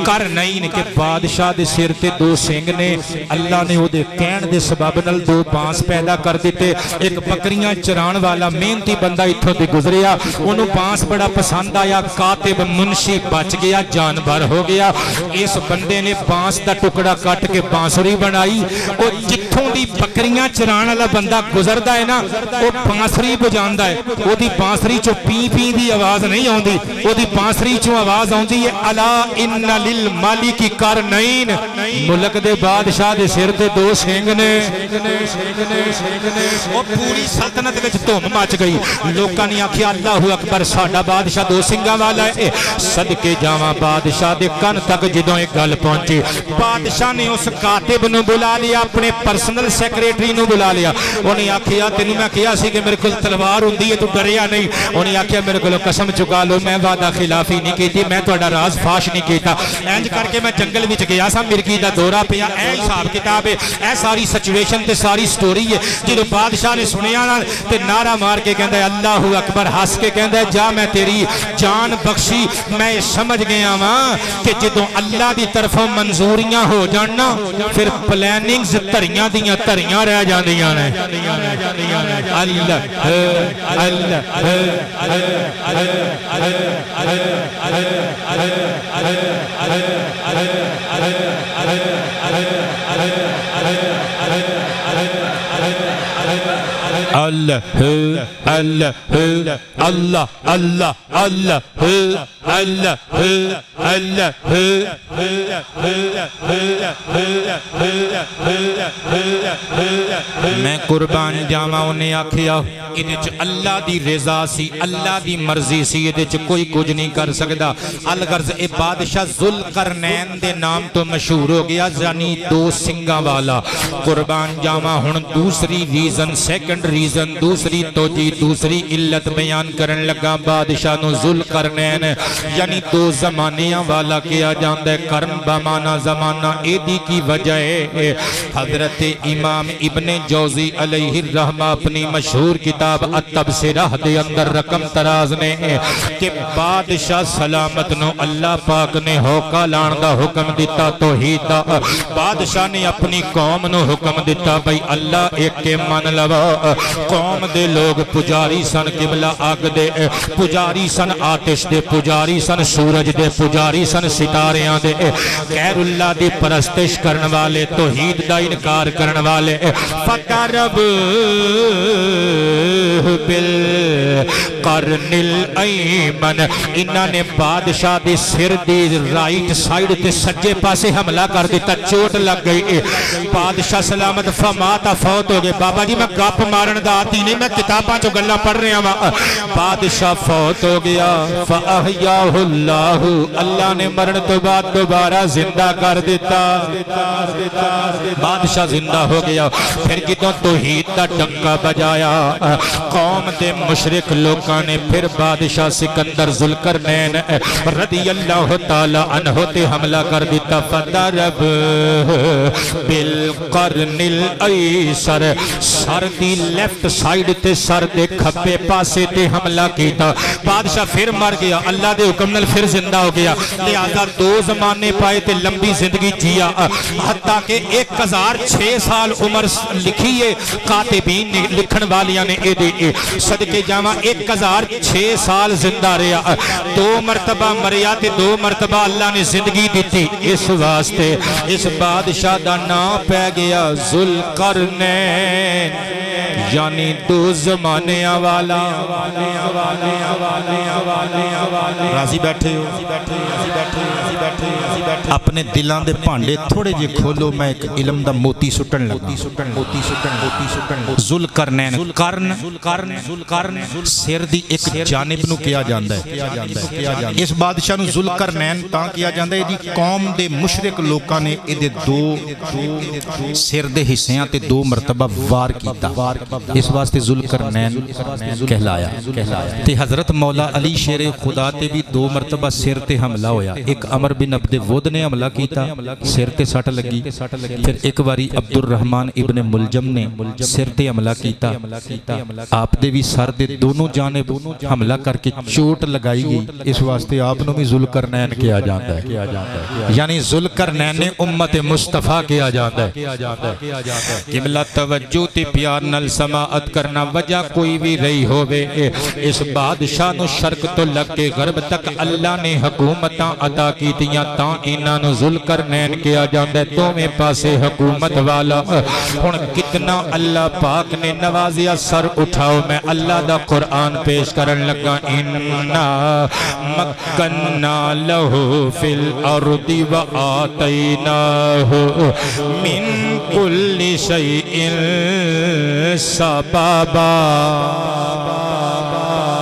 Speaker 2: قرنین، کہ بادشاہ دے سر تے 2 سنگ نے، اللہ نے او دے کہن دے سبب نال 2 بانس پیدا کر دیتے۔ ایک بکریاں چران والا محنتی بندہ اتھوں دے گزریا، انہوں بانس بڑا پسند آیا، کاتب منشی بچ گیا، جانبر ہو گیا۔ اس بندے نے بانس دا ٹکڑا کٹ کے بانسری بنائی، اور جتھوں دی بکریاں چران والا بندہ گزردا ہے نا، وہ بانسری بجاندا ہے، وہ دی بانسری چوں پی پی دی آواز نہیں آوندی، وہ دی بانسری چوں آواز آوندی ہے الا ان للمالک قرنین، ملک دے بادشاہ دے سر تے 2 سنگ نے۔ وہ پوری سلطنت وچ دھوم مچ گئی، لوکاں نے آکھیا اللہ اکبر، ساڈا بادشاہ 2 سنگاں والا ہے۔ صدقے جاواں بادشاہ دے کن تک جدوں ایک گل پہنچی، بادشاہ نے اس کاتب نو بلا لیا، اپنے پرسنل سیکریٹری نو بلا لیا، انہیں آکھیا تینوں میں کہیا سی کہ میرے کول تلوار ہوندی ہے تو ڈریا نہیں، انہیں آکھیا میرے کولوں قسم چکا لو میں وعدہ خلافی نہیں کیتی، میں تہاڈا راز فاش نہیں کیتا، انج کر کے میں جنگل وچ گیا سا، مرگی دا دورہ پیا، اے حساب کتاب ہے، اے ساری سچویشن تے ساری سٹوری ہے۔ جدوں بادشاہ نے سنیا نا تے نعرہ مار کے کہندا ہے اللہ اکبر، ہس کے کہندا ہے جا میں تیری جان بخشی، میں سمجھ گیا ہاں کہ جدوں اللہ دی طرفوں منظوریاں ہو جاننا پھر پلاننگز دھریاں دیاں دھریاں رہ جاندیاں نے۔ اللہ
Speaker 1: میں قربان جاواں، انہیں آکھیا ادھے چ اللہ دی رضا سی، اللہ دی مرضی سی، ادھے چ کوئی کچھ نہیں کر سکدا۔ الغرض اے بادشاہ ذوالقرنین دے نام تو مشہور ہو گیا، یعنی 2 سنگاں والا۔ قربان جاواں ہن دوسری ریزن، سیکنڈ
Speaker 2: سیکنڈ ریزن دوسری توجی دوسری علت بیان کرن لگا بادشاہ نو ذوالقرنین یعنی دو زمانیاں والا کیا جاندہ ہے قرن بمانا زمانہ ایدی کی وجہ ہے حضرت امام ابن جوزی علیہ الرحمہ اپنی مشہور کتاب التبصرہ دے اندر رقم تراز نے کہ بادشاہ سلامت نو اللہ پاک نے ہوکا لاندہ حکم دیتا توحید دا بادشاہ نے اپنی قوم نو حکم دیتا بھئی اللہ ایک کے من لوا قوم دے لوگ پجاری سن قبلہ آگ دے پجاری سن آتش دے پجاری سن سورج دے پجاری سن ستاریاں دے غیر اللہ دی پرستش کرن والے توحید دا انکار کرن والے فَقَرَبْ بِالْقَرْنِ الْأَيْمَنِ انہاں نے بادشاہ دی سر دی رائٹ سائیڈ تے سجے پاسے حملہ کر دیتا چوٹ لگ گئی بادشاہ سلامت فماتا فوت ہو گئے بابا جی میں گپ مارن دا آتی نہیں میں کتاباں جو گلہ پڑھ رہے ہیں بادشاہ فوت ہو گیا فَأَحْيَاهُ اللَّهُ اللہ نے مرن تو بعد دوبارہ زندہ کر دیتا بادشاہ زندہ ہو گیا پھر کتوں توحید دا ڈنکا بجایا قوم دے مشرک لوکاں نے پھر بادشاہ سکندر ذوالقرنین رضی اللہ تعالی عنہ تے حملہ کر دیتا فَضَرَبْ بِالْقَرْنِ الْأَيْسَرِ سر دی لیفٹ سائیڈ تے سر دے کھپے پاسے تے حملہ کیتا بادشاہ پھر مر گیا اللہ دے حکم نال پھر زندہ ہو گیا لہذا دو زمانے پائے تے لمبی زندگی جیا حتیٰ کہ 1006 سال عمر لکھیے کاتبین نے لکھن والیاں نے صدقے جامعہ 1006 سال زندہ رہا 2 مرتبہ مریا تے 2 مرتبہ اللہ نے زندگی دیتی اس واسطے اس بادشاہ دا نام پہ گیا ذوالقرنین یعنی دو زمانے والا
Speaker 1: راضی بیٹھے ہو اپنے دلان دے پانڈے تھوڑے جے کھولو میں ایک علم دا موتی سٹن لگا ذوالقرنین قرن سر دی ایک جانب نو کیا جاندہ ہے اس بادشاہ نو ذوالقرنین تاں کیا جاندہ ہے دی قوم دے مشرک لوکاں نے ایدے دو سر دے حصیاں تے 2 مرتبہ وار کیتا اس واسطے ذوالقرنین کہلایا تے حضرت مولا علی شیر خدا تے بھی 2 مرتبہ سر تے حملہ ہویا ایک عمر بن عبد ود نے حملہ کیتا سر تے سٹ لگی پھر ایک باری عبد الرحمن ابن ملجم نے سر تے حملہ کیتا آپ دے بھی سر دے دونوں جانب حملہ کر کے چوٹ لگائی گئی اس واسطے آپ نو بھی ذوالقرنین کیا جاندہ ہے یعنی ذوالقرنین نے امت مصطفیٰ کیا جاندہ ہے قبلہ توجہ تے پیار نل سماعت کرنا وجہ کوئی بھی رہی ہوئے اس بادشاہ نو شرق تو لگ کے غرب تک اللہ نے حکومتاں عطا کی تیاں تاں انہاں نو ذوالقرنین کیا جاندہ ہے تو میں پاسے حکومت والا ہن کتنا اللہ پاک نے نوازیا سر اٹھاؤ میں اللہ دا قرآن پیش کرن لگا اننا مکننا لہو فی الارض وآتیناہ من کل شیئن سبابا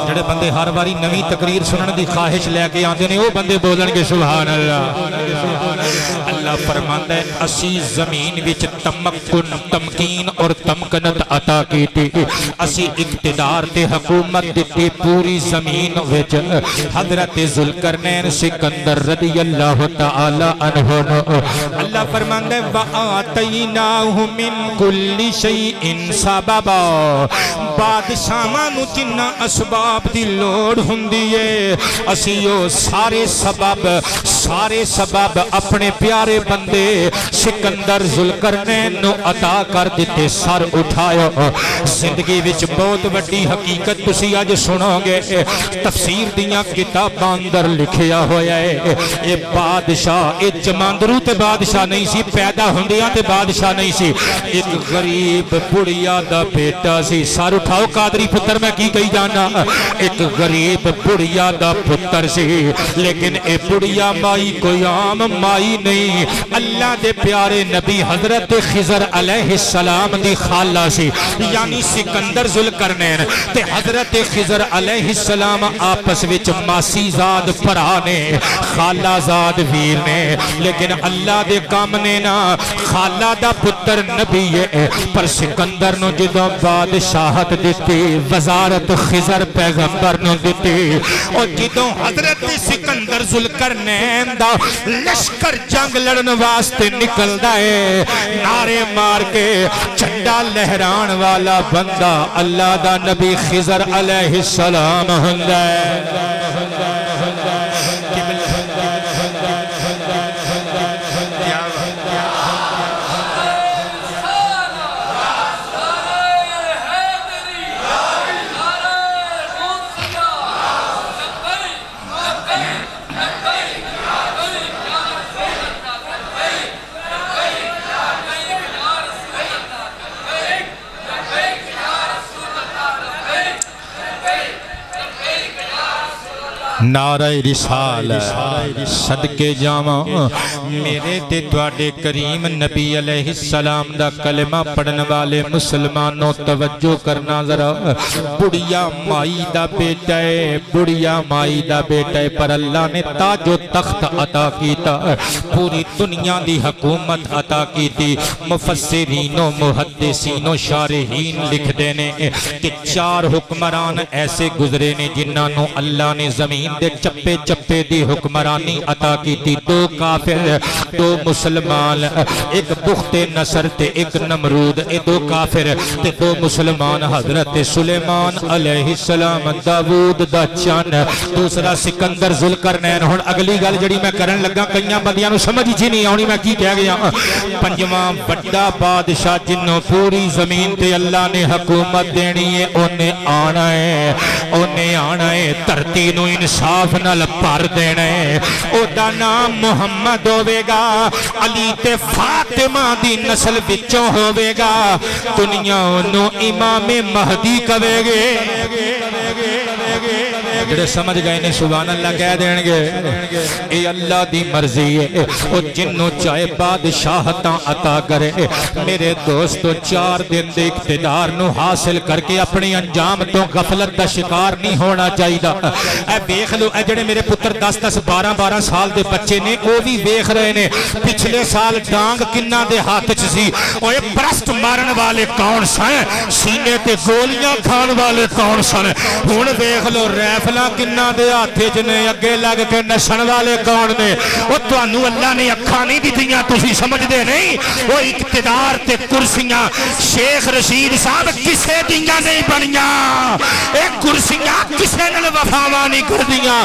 Speaker 1: جڑے بندے ہر باری نوی تقریر سنن دی خواہش لے کے آتے ہیں وہ بندے بولن کے سبحان اللہ اللہ فرماتا ہے اسی زمین وچ تمکن تمکین اور تمکنت عطا کی تھی اسی اقتدار تے حکومت دیتی پوری زمین وچ حضرت ذوالقرنین سکندر رضی اللہ تعالی عنہ اللہ فرماتا ہے وَآتَيْنَاهُ مِن كُلِّ شَيْءٍ سَبَبًا بادشاہاں نو جنہ اسباب دی لوڑ ہوندیے اسیو سارے سبب اپنے پیارے بندے سکندر ذوالقرنین نو عطا کر دیتے سر اٹھایا زندگی وچ بہت بڑی حقیقت تسی آج سنو گے تفسیر دیاں کتاباں اندر لکھیا ہویا ہے اے بادشاہ اے جماندرو تے بادشاہ نہیں سی پیدا ہوندیاں تے بادشاہ نہیں سی ایک غریب بڑیا دا بیٹا سی سر اٹھاؤ قادری پتر میں کی کہی جانا ایک غریب بڑیا دا پتر سی لیکن اے بڑیا
Speaker 2: مائی کوئی عام مائی نہیں، اللہ دے پیارے نبی حضرت خضر علیہ السلام دی خالہ سی، یعنی سکندر ذوالقرنین تے حضرت خضر علیہ السلام آپس وچ ماسی زاد پرا نے، خالہ زاد ویر نے، لیکن اللہ دے کام نے نا خالہ دا پتر نبی ہے، پر سکندر نو جدوں بادشاہت دیتی، وزارت خضر پیغمبر نو دیتی، اور جدوں حضرت سکندر ذوالقرنین دا لشکر جنگ لڑن واسطے نکل دائے، نعرے مار کے چنڈا لہران والا بندہ اللہ دا نبی خضر علیہ السلام ہندہ ہے۔
Speaker 1: نعرہ رسالہ صدقے جاواں میرے تے تواڈے کریم نبی علیہ السلام دا کلمہ پڑھن والے مسلمانوں توجہ کرنا ذرا، بڑیا مائی دا بیٹا ہے، بڑیا مائی دا بیٹا ہے، پر اللہ نے تاج و تخت عطا کیتا، پوری دنیا دی حکومت عطا کیتی۔ مفسرین و محدثین و شارحین لکھ دینے کہ 4 حکمران ایسے گزرے نے جنہاں نو اللہ نے زمین دے چپے چپے دی حکمرانی عطا کی تھی، 2 کافر 2 مسلمان، ایک بخت نصر تے ایک نمرود، 2 کافر تے 2 مسلمان، حضرت سلیمان علیہ السلام داود دا چن، دوسرا سکندر ذوالقرنین۔ ہن اگلی گل جڑی میں کرن لگا کئیاں بندیاں نو سمجھ ہی نہیں آونی میں کی کہہ گیا، 5واں بڑا بادشاہ جنوں پوری زمین تے اللہ نے حکومت دینی ہے، اونے آنا ہے، اونے آنا ہے، دھرتی نو انصاف نال بھر دینا ہے، او دا نام محمد ہوے گا، علی تے فاطمہ دی نسل وچوں ہوے گا، دنیا نو امام مہدی کہے گے۔ جڑے سمجھ گئے نے سبحان اللہ کہہ دین گے، اے اللہ دی مرضی ہے، او جنوں چاہے بادشاہتاں عطا کرے۔ میرے دوستو 4 دن دے اقتدار نو حاصل کر کے اپنی انجام تو غفلت دا شکار نہیں ہونا چاہیے۔ اے دیکھ لو، اے جڑے میرے پتر 10 12 سال دے بچے نے او بھی دیکھ رہے نے، پچھلے سال ڈانگ کنہ دے ہاتھ چ سی، او اے پرست مارن والے کون سن، سینے تے گولیاں کھان والے کون سن، ہن دیکھ لو ریفلاں کنہ دے ہاتھ چ نے، اگے لگ کے نسن والے کون نے۔ او تانوں اللہ نے اکھاں نہیں دتیاں، تسی سمجھدے نہیں، او اقتدار تے کرسیاں شیخ رشید صاحب کسے دیاں نہیں بنیاں، اے کرسیاں کسے نال وفاواں نہیں کردیاں۔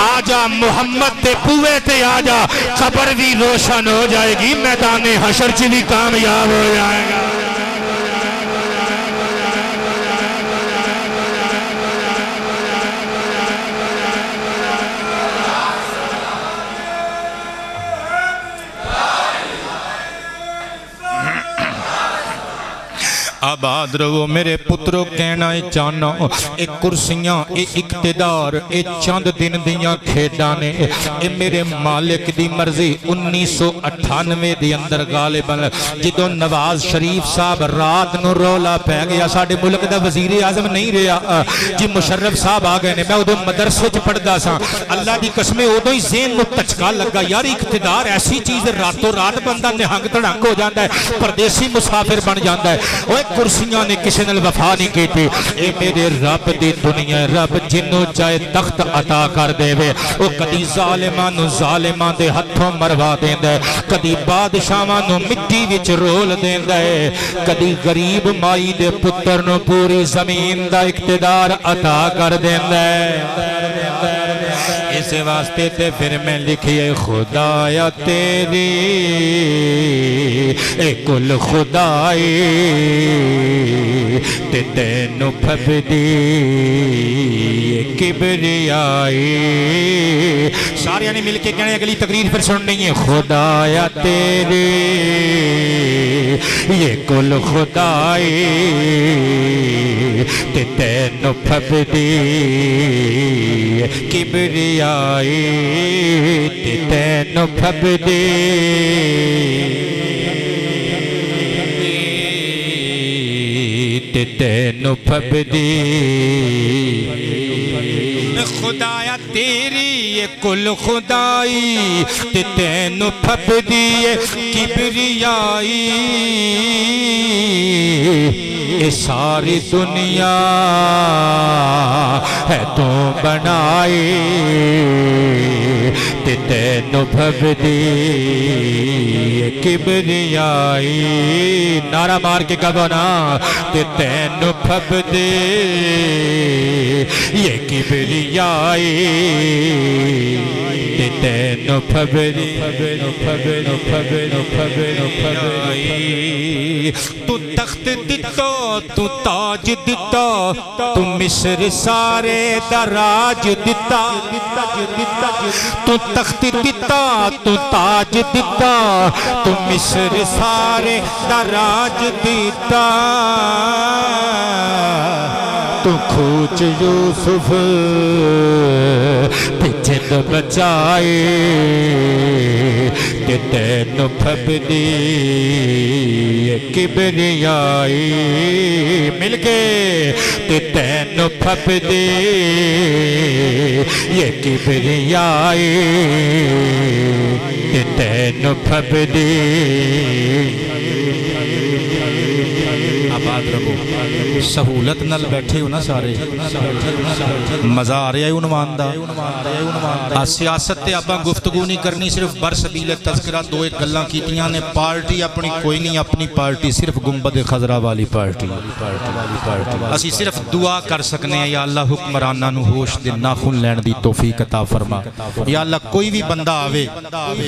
Speaker 1: آجا محمد تے پوے تے آجا، قبر بھی روشن ہو جائے گی، میدان حشر چ بھی کامیاب ہو جائے گا۔ آباد رہو میرے پتروں، کہنا ہے چاہنا ایک کرسیاں، ایک اقتدار، ایک چند دن دیاں کھیڈانے، اے میرے مالک دی مرضی 1998 دی اندر غالباً جدوں نواز شریف صاحب رات نو رولا پہ گیا، ساڑھے ملک دا وزیر اعظم نہیں رہا جی مشرف صاحب آگئے نے، میں ادھو مدرسے چ پڑھدا سا، اللہ دی قسمیں ادھو ہی ذہن نو تچکا لگا، یار اقتدار ایسی چیز راتوں رات بندہ نہنگ تڑنگ ہو جاندہ ہے، پردیسی مسافر بن جاندہ ہے۔ اوہ کرسیاں نے کسی نال وفا نہیں کیتی، اے میرے رب دی دنیا، رب جنوں چاہے تخت عطا کر دے وے، او کدی ظالمانو ظالمان دے ہتھوں مروا دیندہ ہے، کدی بادشاہانو مٹی وچ رول دیندہ ہے، کدی غریب مائی دے پتر نو پوری زمین دا اقتدار عطا کر دیندہ ہے۔ اس واسطے تے پھر میں لکھئے خدایا تیری اے کل خدائی تے تینو پھبدی کبریائی۔ سارے نے مل کے کہنے اگلی تقریر پھر سننی ہے، خدایا تیری یہ کل خدائی
Speaker 2: تے تینو پھبدی کبریائی تے تینو پھبدی تے تینو پھبدی خدایا تیری یہ کل خدائی تے تینو پھبدی کبریائی یہ ساری دنیا ہے تو بنائی تے تینو پھبدی کبریائی نعرہ مار کے کہو نا تے تینو پھبدی یہ کبریائی تے تینو پھبدی تو تخت دتا تو تاج دتا تو مصر سارے دراج دتا تو تخت دتا تو تاج دتا تو مصر سارے دراج دتا تو کھوچ یوسف جد بچائے تے تینو پھبدی کبریائی مل کے تے تینو پھبدی یہ کبریائی تے تینو پھبدی آباد رہو سہولت نل بیٹھے ہو نا سارے مزہ آ رہا ہے عنوان دا سیاست تے آباں گفتگو نہیں کرنی صرف برسبیل تذکرہ دو ایک گلاں کیتیاں نے پارٹی اپنی کوئی نہیں اپنی پارٹی صرف گنبد خضرا والی پارٹی اسی صرف دعا کر سکنے ہیں یا اللہ حکمرانہ نو ہوش دے ناخن لین دی توفیق عطا فرما یا اللہ کوئی بھی بندہ آوے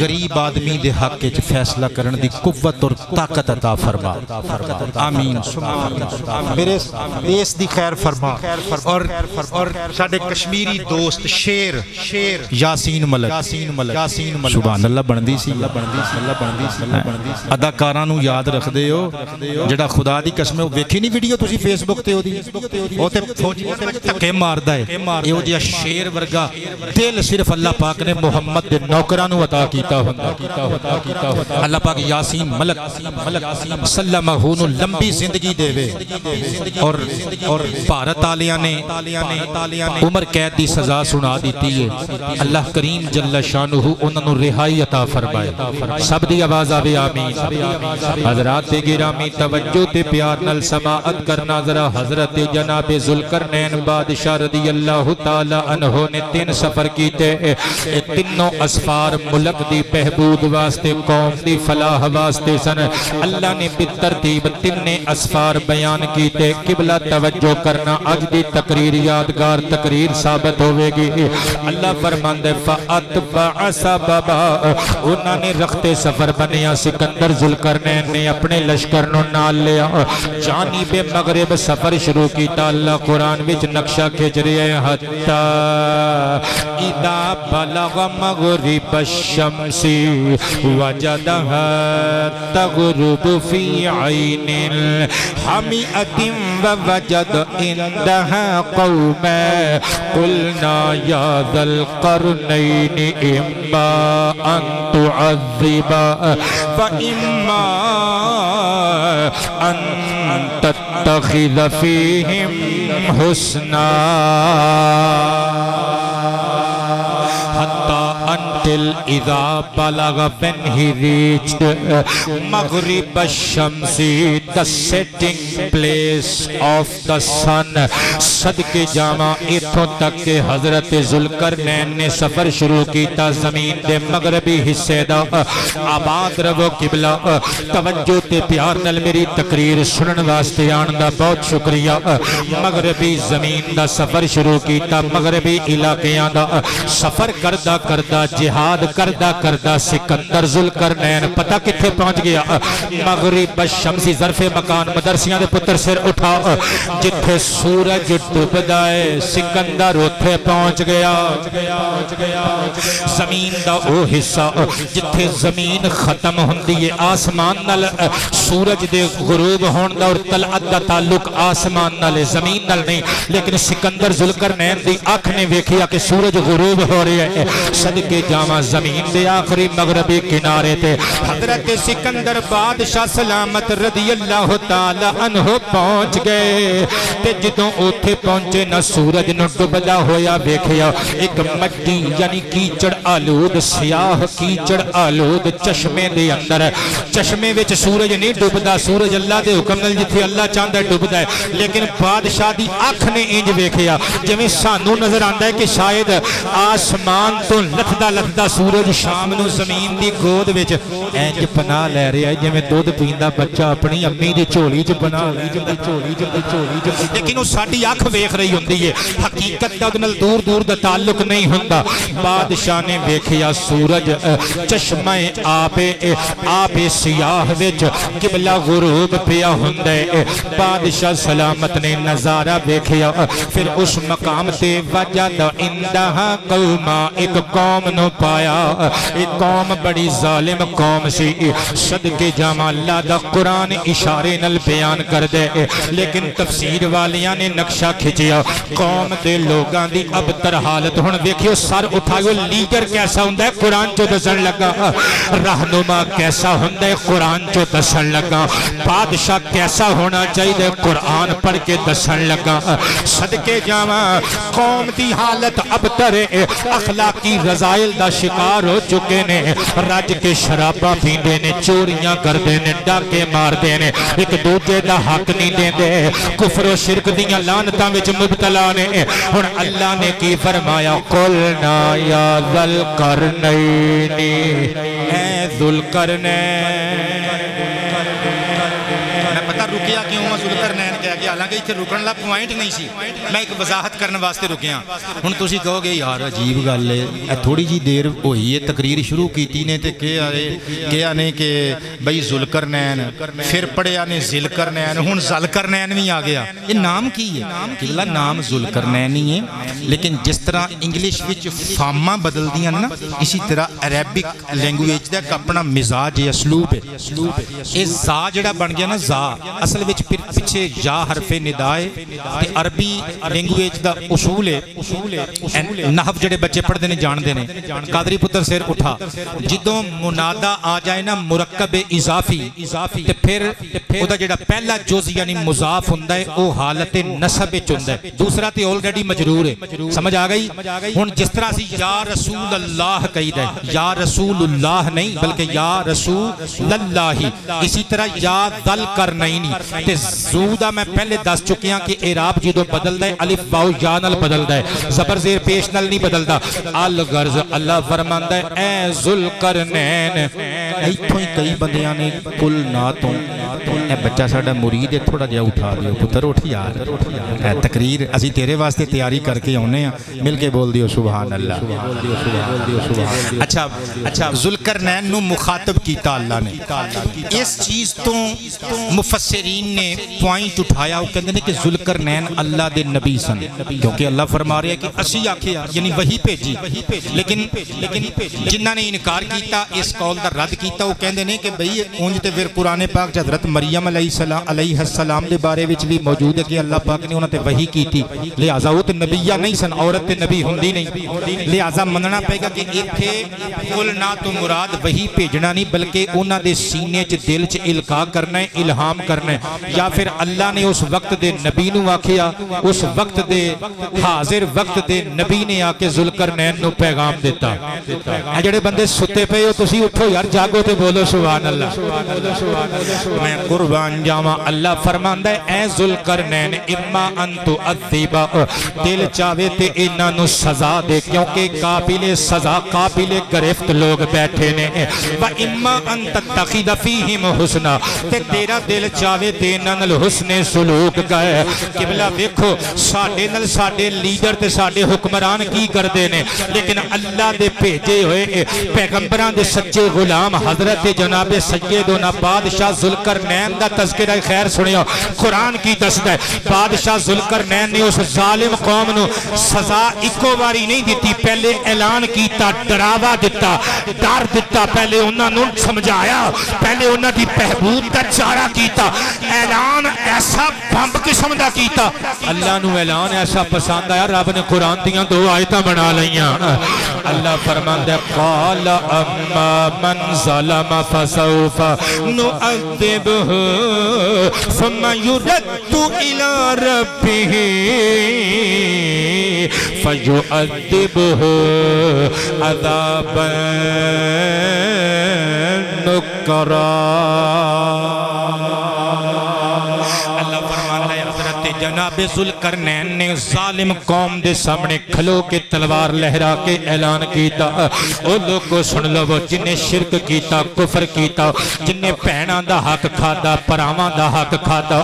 Speaker 2: غریب آدمی دے حق وچ فیصلہ کرن دی قوت اور طاقت عطا فرما آمین میرے دیس دی خیر فرما اور ساڑھے کشمیری دوست شیر یاسین ملک سبحان اللہ بندی سی اداکارانو یاد رکھ دے ہو جڑا خدا دی قسم ویکھی نہیں ویڈیو تسی فیس بک تے ہو دی وہ تے فوجی تھکے ماردا ہے یہ ہو جیا شیر ورگا دل صرف اللہ پاک نے محمد دے نوکرانو عطا کیتا ہوندا اللہ پاک یاسین ملک سلمہ ہونو لمبی زندگی دے وے اور بھارت آلیاں نے عمر قید دی سزا سنا دیتی ہے اللہ کریم جل شانہ انہوں نے رہائی عطا فرمائے سب دی آواز آوے آمین حضرات گرامی توجہ تے پیار نل سماعت کرنا ذرا حضرت جناب ذوالقرنین بادشاہ رضی اللہ تعالی عنہ نے 3 سفر کیتے تینوں اسفار ملک دی بہبود واسطے قوم دی فلاح واسطے سن اللہ نے بترتیب 3 اسفار بیان کیتے قبلہ توجہ کرنا اج دی تقریر یادگار تقریر ثابت ہوئے گی اللہ فرماندے فَأَتْبَعَ سَبَبًا انہوں نے رخت سفر بنیا سکندر ذوالقرنین نے اپنے لشکر نو نال لیا جانب مغرب سفر شروع کیتا اللہ قرآن وچ نقشہ کھچ رہے ہیں حتی اِذَا بَلَغَ مَغْرِبَ الشَّمْسِ وَجَدَهَا تَغْرُبُ فِي عَيْنٍ حَمِئَةٍ وَوَجَدَ عِنْدَهَا قَوْمًا قُلْنَا يَا ذَا الْقَرْنَيْنِ إِمَّا أَن تُعَذِّبَ وَإِمَّا أَن تَتَّخِذَ فِيهِمْ حُسْنًا until إذا بلغ when he reached مغرب الشمس the setting place of the sun صدقے جامع اتھوں تک کہ حضرت ذوالقرنین نے سفر شروع کیتا زمین دے مغربی حصے دا آباد رو قبلہ توجہ تے پیار نل میری تقریر سنن واسطے آن دا بہت شکریہ مغربی زمین دا سفر شروع کیتا مغربی علاقیاں دا سفر کردہ جہاد جہاد کردہ کردہ سکندر ذوالقرنین پتہ کتھے پہنچ گیا مغرب الشمسی ظرف مکان مدرسیاں دے پتر سر اٹھا جتھے سورج ڈوبدا ہے سکندر اوتھے پہنچ گیا زمین دا او حصہ جتھے زمین ختم ہوندی ہے آسمان نال سورج دے غروب ہون دا اور طلعت دا تعلق آسمان نال زمین نال نہیں لیکن سکندر ذوالقرنین دی آنکھ نے ویکھیا کہ سورج غروب ہو رہا ہے صدقے جاواں زمین دے آخری مغربی کنارے تے حضرت سکندر بادشاہ سلامت رضی اللہ تعالی عنہ پہنچ گئے تے جدوں اوتھے پہنچے نہ سورج نو ڈوبدا ہویا ویکھیا ایک مٹی یعنی کیچڑ آلود سیاہ کیچڑ آلود چشمے دے اندر چشمے وچ سورج نہیں ڈوبدا سورج اللہ دے حکم نال جتھے اللہ چاہندا ہے ڈوبدا ہے لیکن بادشاہ دی اکھ نے انج ویکھیا جویں سانو نظر آندا ہے کہ شاید آسمان تو لتھدا سورج شام نو زمین دی گود وچ انج پناہ لے رہا ہے جویں دودھ پیندا بچہ اپنی امی دی جھولی چ پناہ لے جاندی لیکن او ساڈی اکھ ویکھ رہی ہوندی ہے حقیقت دا اودے نال دور دور دا تعلق نہیں ہوندا بادشاہ نے ویکھیا سورج چشمہ آب سیاہ وچ قبلہ غروب پیا ہوندا ہے بادشاہ سلامت نے نظارہ ویکھیا پھر اس مقام تے وجد اندہا قوما ایک قوم نو پایا ایک قوم بڑی ظالم قوم سی صدقے جامع اللہ دا قرآن اشارے نل بیان کر دے لیکن تفسیر والیاں نے نقشہ کھچیا قوم دے لوگاں دی ابتر حالت ہون ویکھیو سر اٹھائیو لیڈر کیسا ہوندہ ہے قرآن چو دسن لگا رہنما کیسا ہوندہ ہے قرآن چو دسن لگا بادشاہ کیسا ہونا چاہیے قرآن پڑھ کے دسن لگا صدقے جامع قوم دی حالت ابتر اخلاقی رضائل دا شکار ہو چکے نے رج کے شرابہ پیندے نے چوریاں کر دینے ڈاکے مار دینے ایک دوجے دا حق نہیں دیں دے کفر و شرک دیاں لانتاں وچ مبتلا نے اور اللہ نے کی فرمایا قلنا یا ذوالقرنین اے ذوالقرنین رکیا کیوں ہوں ذوالقرنین کہہ گیا حالانکہ اتنے رکن لا پوائنٹ نہیں سی میں ایک وضاحت کرنے واسطے رکیا ہن تسی کہو گے یار عجیب گل ہے تھوڑی جی دیر ہوئی ہے تقریر شروع کیتی نے تے کیا نے کہ بھئی ذوالقرنین پھر پڑھیا نے ذوالقرنین ہن ذوالقرنین بھی آ گیا یہ نام کی ہے قبلہ نام ذوالقرنین ہی ہے لیکن جس طرح انگلش وچ فامہ بدل دیاں نا اسی طرح عربک لینگویج دا اپنا مزاج ہے اسلوب ہے یہ زا جڑا بن گیا نا زا اصل وچ پیچھے یا حرف ندائے تے عربی لینگویج دا اصول ہے نحو جڑے بچے پڑھ دینے جان دینے قادری پتر سیر اٹھا جدوں منادہ آ جائے نا مرکب اضافی تے پھر او دا جڑا پہلا جز یعنی مضاف ہوندہ ہے او حالت نسب چندہ ہے دوسرا تے آلریڈی مجرور ہے سمجھ آ گئی ہن جس طرح سی یا رسول اللہ کہی دے یا رسول اللہ نہیں بلکہ یا رسول اللہ اسی طرح یا ذوالقرنین تے زودہ میں پہلے دس چکیاں کہ اعراب جدو بدل دے الف واو یا نل بدل دے زبر زیر پیش نل نہیں بدل دا الغرض اللہ فرماندہ ہے اے ذوالقرنین ایتھوں ہی کئی بندیاں نے کل ناتوں اے بچہ ساڑا مرید ہے تھوڑا جا اٹھا دیو پتر اٹھ یار تقریر اسی تیرے واسطے تیاری کر کے ہونے ہیں مل کے بول دیو سبحان اللہ اچھا ذوالقرنین نو مخاطب کیتا اللہ نے اس چیز تو مفسرین نے پوائنٹ اٹھایا وہ کہتے ہیں کہ ذوالقرنین اللہ دے نبی سن کیونکہ اللہ فرما رہا ہے کہ اسی آکھیا یعنی وہی بھیجی لیکن جنہاں نے انکار کیتا اس قول دا رد کیتا وہ کہتے ہیں کہ بھئی اونج تے پھر قرآن پاک حضرت مریم علیہ السلام دے بارے وچ بھی موجود ہے کہ اللہ پاک نے انہاں تے وحی کیتی لہذا وہ تے نبیہ نہیں سن عورت تے نبی ہوندی نہیں لہذا مننا پے گا کہ ایتھے کل نہ تو مراد وحی بھیجنا نہیں بلکہ انہاں دے سینے چ دل چ القاء کرنا ہے الہام کرنا ہے یا پھر اللہ نے اس وقت دے نبی نو آکھیا اس وقت دے حاضر وقت دے نبی نے آ کے ذوالقرنین نو پیغام دیتا اے جڑے بندے ستے پے ہو تسی اٹھو یار جاگو تے بولو سبحان اللہ میں قربان جاواں اللہ فرماندا ہے اے ذوالقرنین اما ان تعذبا دل چاہے تے انہاں نو سزا دے کیونکہ قابل سزا قابل گرفت لوگ بیٹھے نے و اما ان تتخذ فیہم حسنا تے تیرا دل چاہے تے انہاں نال حسن سلوک گئے قبلہ ویکھو ساڈے نال ساڈے لیڈر تے ساڈے حکمران کی کردے نے لیکن اللہ دے بھیجے ہوئے پیغمبراں دے سچے غلام حضرت جناب سیدنا بادشاہ ذوالقرنین دا تذکرہ خیر سنیو قرآن کی دستا ہے بادشاہ ذوالقرنین نے اس ظالم قوم نو سزا اکو باری نہیں دیتی پہلے اعلان کیتا ڈراوا دیتا ڈر دیتا پہلے انہاں نو سمجھایا پہلے انہاں دی بہبود دا چارہ کیتا اعلان ایسا بمب قسم دا کیتا اللہ نو اعلان ایسا پسند آیا رب نے قرآن دیاں دو آیتاں بنا لئیاں اللہ فرماندا ہے قال اما من ظلم فسوف نعذبه ثم يرد الى ربه فيعذبه عذابا نكرا جناب ذوالقرنین نے ظالم قوم دے سامنے کھلو کے تلوار لہرا کے اعلان کیتا او لوگوں سن لو جن نے شرک کیتا کفر کیتا جن نے بہناں دا حق کھادا پراواں دا حق کھادا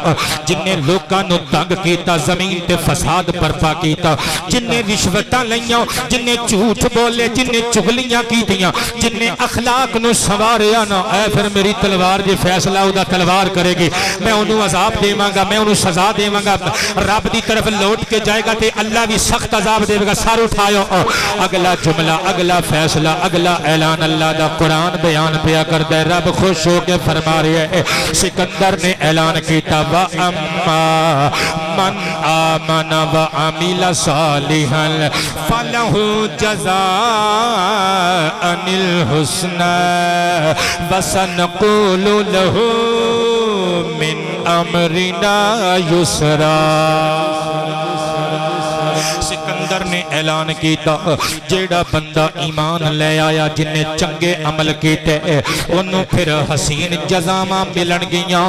Speaker 2: جن نے لوکاں نو تنگ کیتا زمین تے فساد برپا کیتا جن نے رشوتاں لئیاں جن نے جھوٹ بولے جن نے چغلیاں کیتیاں جن نے اخلاق نو سنواریا نہ اے پھر میری تلوار جے فیصلہ او دا تلوار کرے گی میں انہوں عذاب دیواں گا میں انہوں سزا دیواں گا رب دی طرف لوٹ کے جائے گا تے اللہ بھی سخت عذاب دے گا سار اٹھائیو اگلا جملہ اگلا فیصلہ اگلا اعلان اللہ دا قرآن بیان پیا کر دے رب خوش ہو کے فرما رہے ہیں سکندر نے اعلان کیتا وَأَمَّا مَنْ آمَنَ وَعَمِلَ صَالِحًا فَلَهُ جَزَاءً الْحُسْنَى وَسَنَقُولُ لَهُ مِنْ امرنا یسرا سکندر نے اعلان کیتا جیڑا بندہ ایمان لے آیا جن نے چنگے عمل کیتے انہوں پھر حسین جزاماں ملن گیاں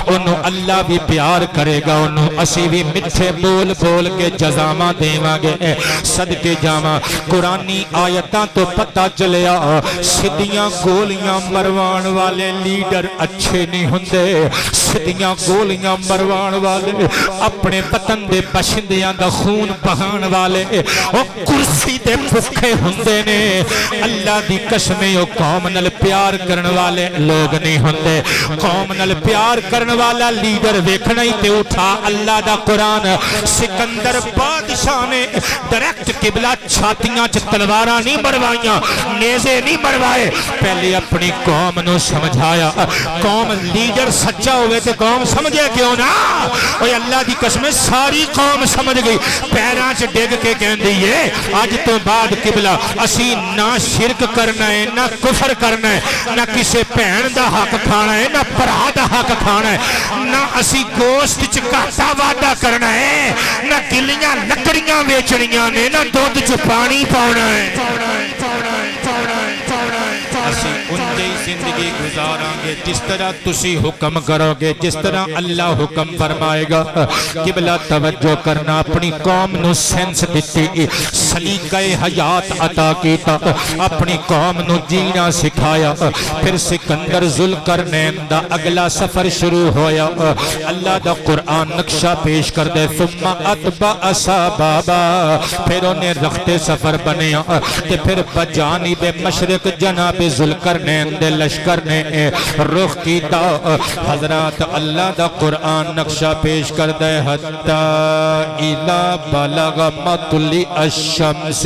Speaker 2: انہوں اللہ بھی پیار کرے گا انہوں اسی بھی مٹھے بول بول کے جزاماں دیواں گے صدقے جاواں قرآنی آیتاں تو پتہ چلیا سدیاں گولیاں مروان والے لیڈر اچھے نہیں ہوندے سدیاں گولیاں مروان والے اپنے وطن دے باشندیاں دا خون بہان والے وہ کرسی دے بھکھے ہوندے نے اللہ دی قسمیں وہ قوم نال پیار کرن والے لوگ نہیں ہوندے قوم نال پیار کرن والا لیڈر ویکھنا ہی تے اٹھا اللہ دا قرآن سکندر بادشاہ نے ڈائریکٹ قبلہ چھاتیاں چ تلواراں نہیں مروائیاں نیزے نہیں مروائے پہلے اپنی قوم نو سمجھایا قوم لیڈر سچا ہوئے تے قوم سمجھے کیوں نا اوہ اللہ دی قسمیں ساری قوم سمجھ گئی پیران سے ڈگ کے کہن دیئے آج تو بعد قبلہ اسی نہ شرک کرنا ہے نہ کفر کرنا ہے نہ کسے پہن دا حق کھانا ہے نہ پرا دا حق کھانا ہے نہ اسی گوشت چکاتا وعدہ کرنا ہے نہ گلیاں لکڑیاں بیچڑیاں نے نہ دودھ چ پانی پاؤنا ہے اسی انجی زندگی گزاراں گے جس طرح تسی حکم کرو گے جس طرح اللہ حکم فرمائے گا قبلہ توجہ کرنا اپنی قوم نو سینس دیتی سلیقہ حیات عطا کیتا اپنی قوم نو جینا سکھایا پھر سکندر ذوالقرنین دا اگلا سفر شروع ہویا اللہ دا قرآن نقشہ پیش کر دے ثم اتبع سبابا پھر انہیں رخت سفر بنیا پھر بجانب مشرق جناب ذوالقرنین دے لشکر نے رخ کیتا حضرات اللہ دا قرآن نقشہ پیش کر دے حتی اذا بلغ مطلع الشمس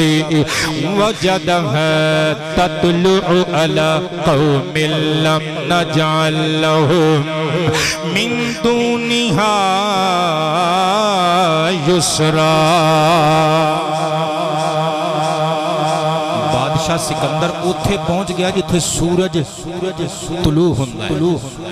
Speaker 2: وجدها تطلع على قوم لم نجعل لهم من دونها يسرا بادشاہ سکندر اوتھے پہنچ گیا جتھے سورج طلوع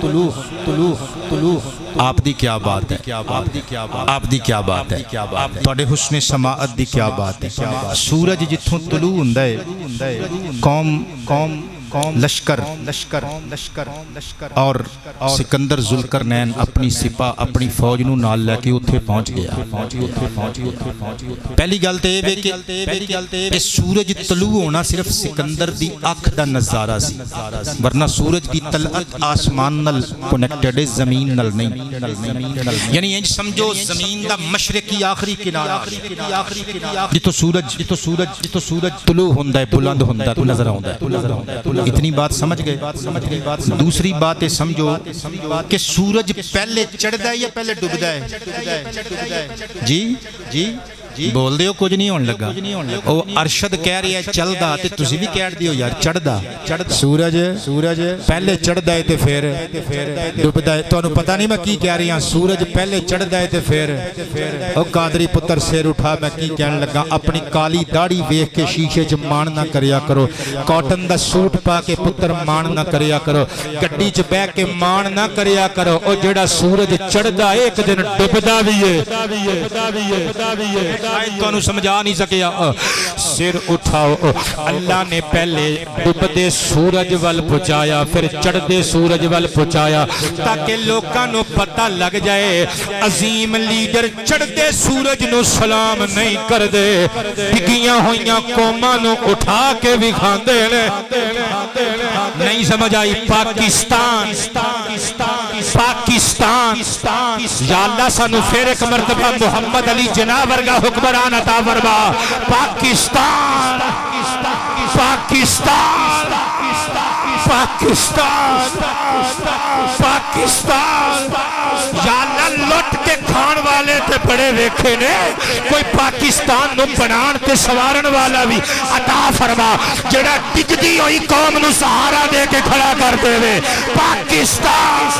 Speaker 2: طلوع آپ دی کیا بات ہے آپ دی کیا بات ہے توڑے حسن سماعت دی کیا بات ہے سورج جتھوں طلوع ہندہ ہے قوم
Speaker 1: لشکر اور سکندر ذوالقرنین اپنی سپاہ اپنی فوج نو نال لے کے اتھے پہنچ گیا پہلی گل تے کہ سورج طلوع ہونا صرف سکندر دی اکھ دا نظارہ سی ورنہ سورج دی طلعت آسمان نال کنیکٹڈ ہے زمین نال نہیں یعنی انج سمجھو زمین دا مشرقی آخری کنارہ جتو سورج طلوع ہوندا ہے بلند ہوندا ہے تو نظر آوندا ہے اتنی بات سمجھ گئے دوسری بات سمجھو کہ سورج پہلے چڑھدا ہے یا پہلے ڈوبدا ہے جی بول دیو کچھ نہیں ہون لگا او ارشد کہہ رہی ہے چلدا تے تسی بھی کہہ دیو یار چڑھدا سورج پہلے چڑھدا ہے تے پھر ڈوبدا ہے تانوں پتہ نہیں میں کی کہہ رہی ہاں سورج پہلے چڑھدا ہے تے پھر او قادری پتر سر اٹھا میں کی کہن لگا اپنی کالی داڑھی ویکھ کے شیشے چ مان نہ کریا کرو کاٹن دا سوٹ پا کے پتر مان نہ کریا کرو گڈی چ بیٹھ کے مان نہ کریا کرو او جڑا سورج چڑھدا ہے ایک دن ڈوبدا بھی ہے شاید تو انہوں سمجھا نہیں سکیا سر اٹھاؤ اللہ نے پہلے ڈوبدے سورج وال پہنچایا پھر چڑھدے سورج وال پہنچایا تاکہ لوگاں نو پتہ لگ جائے عظیم لیڈر چڑھدے سورج نو سلام نہیں کر دے ڈگیاں ہوئیاں قوماں نو اٹھا کے بھی کھاندے نہیں سمجھ آئی پاکستان یا اللہ سانو پھر ایک مرتبہ محمد علی جناب ورگا حکمران عطا فرما پاکستان یا اللہ لٹ کے کھان والے تے بڑے ویکھے نے کوئی پاکستان نو بنان تے سوارن والا بھی عطا فرما جڑا ٹکدی ہوئی قوم نو سہارا دے کے کھڑا کر دے وے پاکستان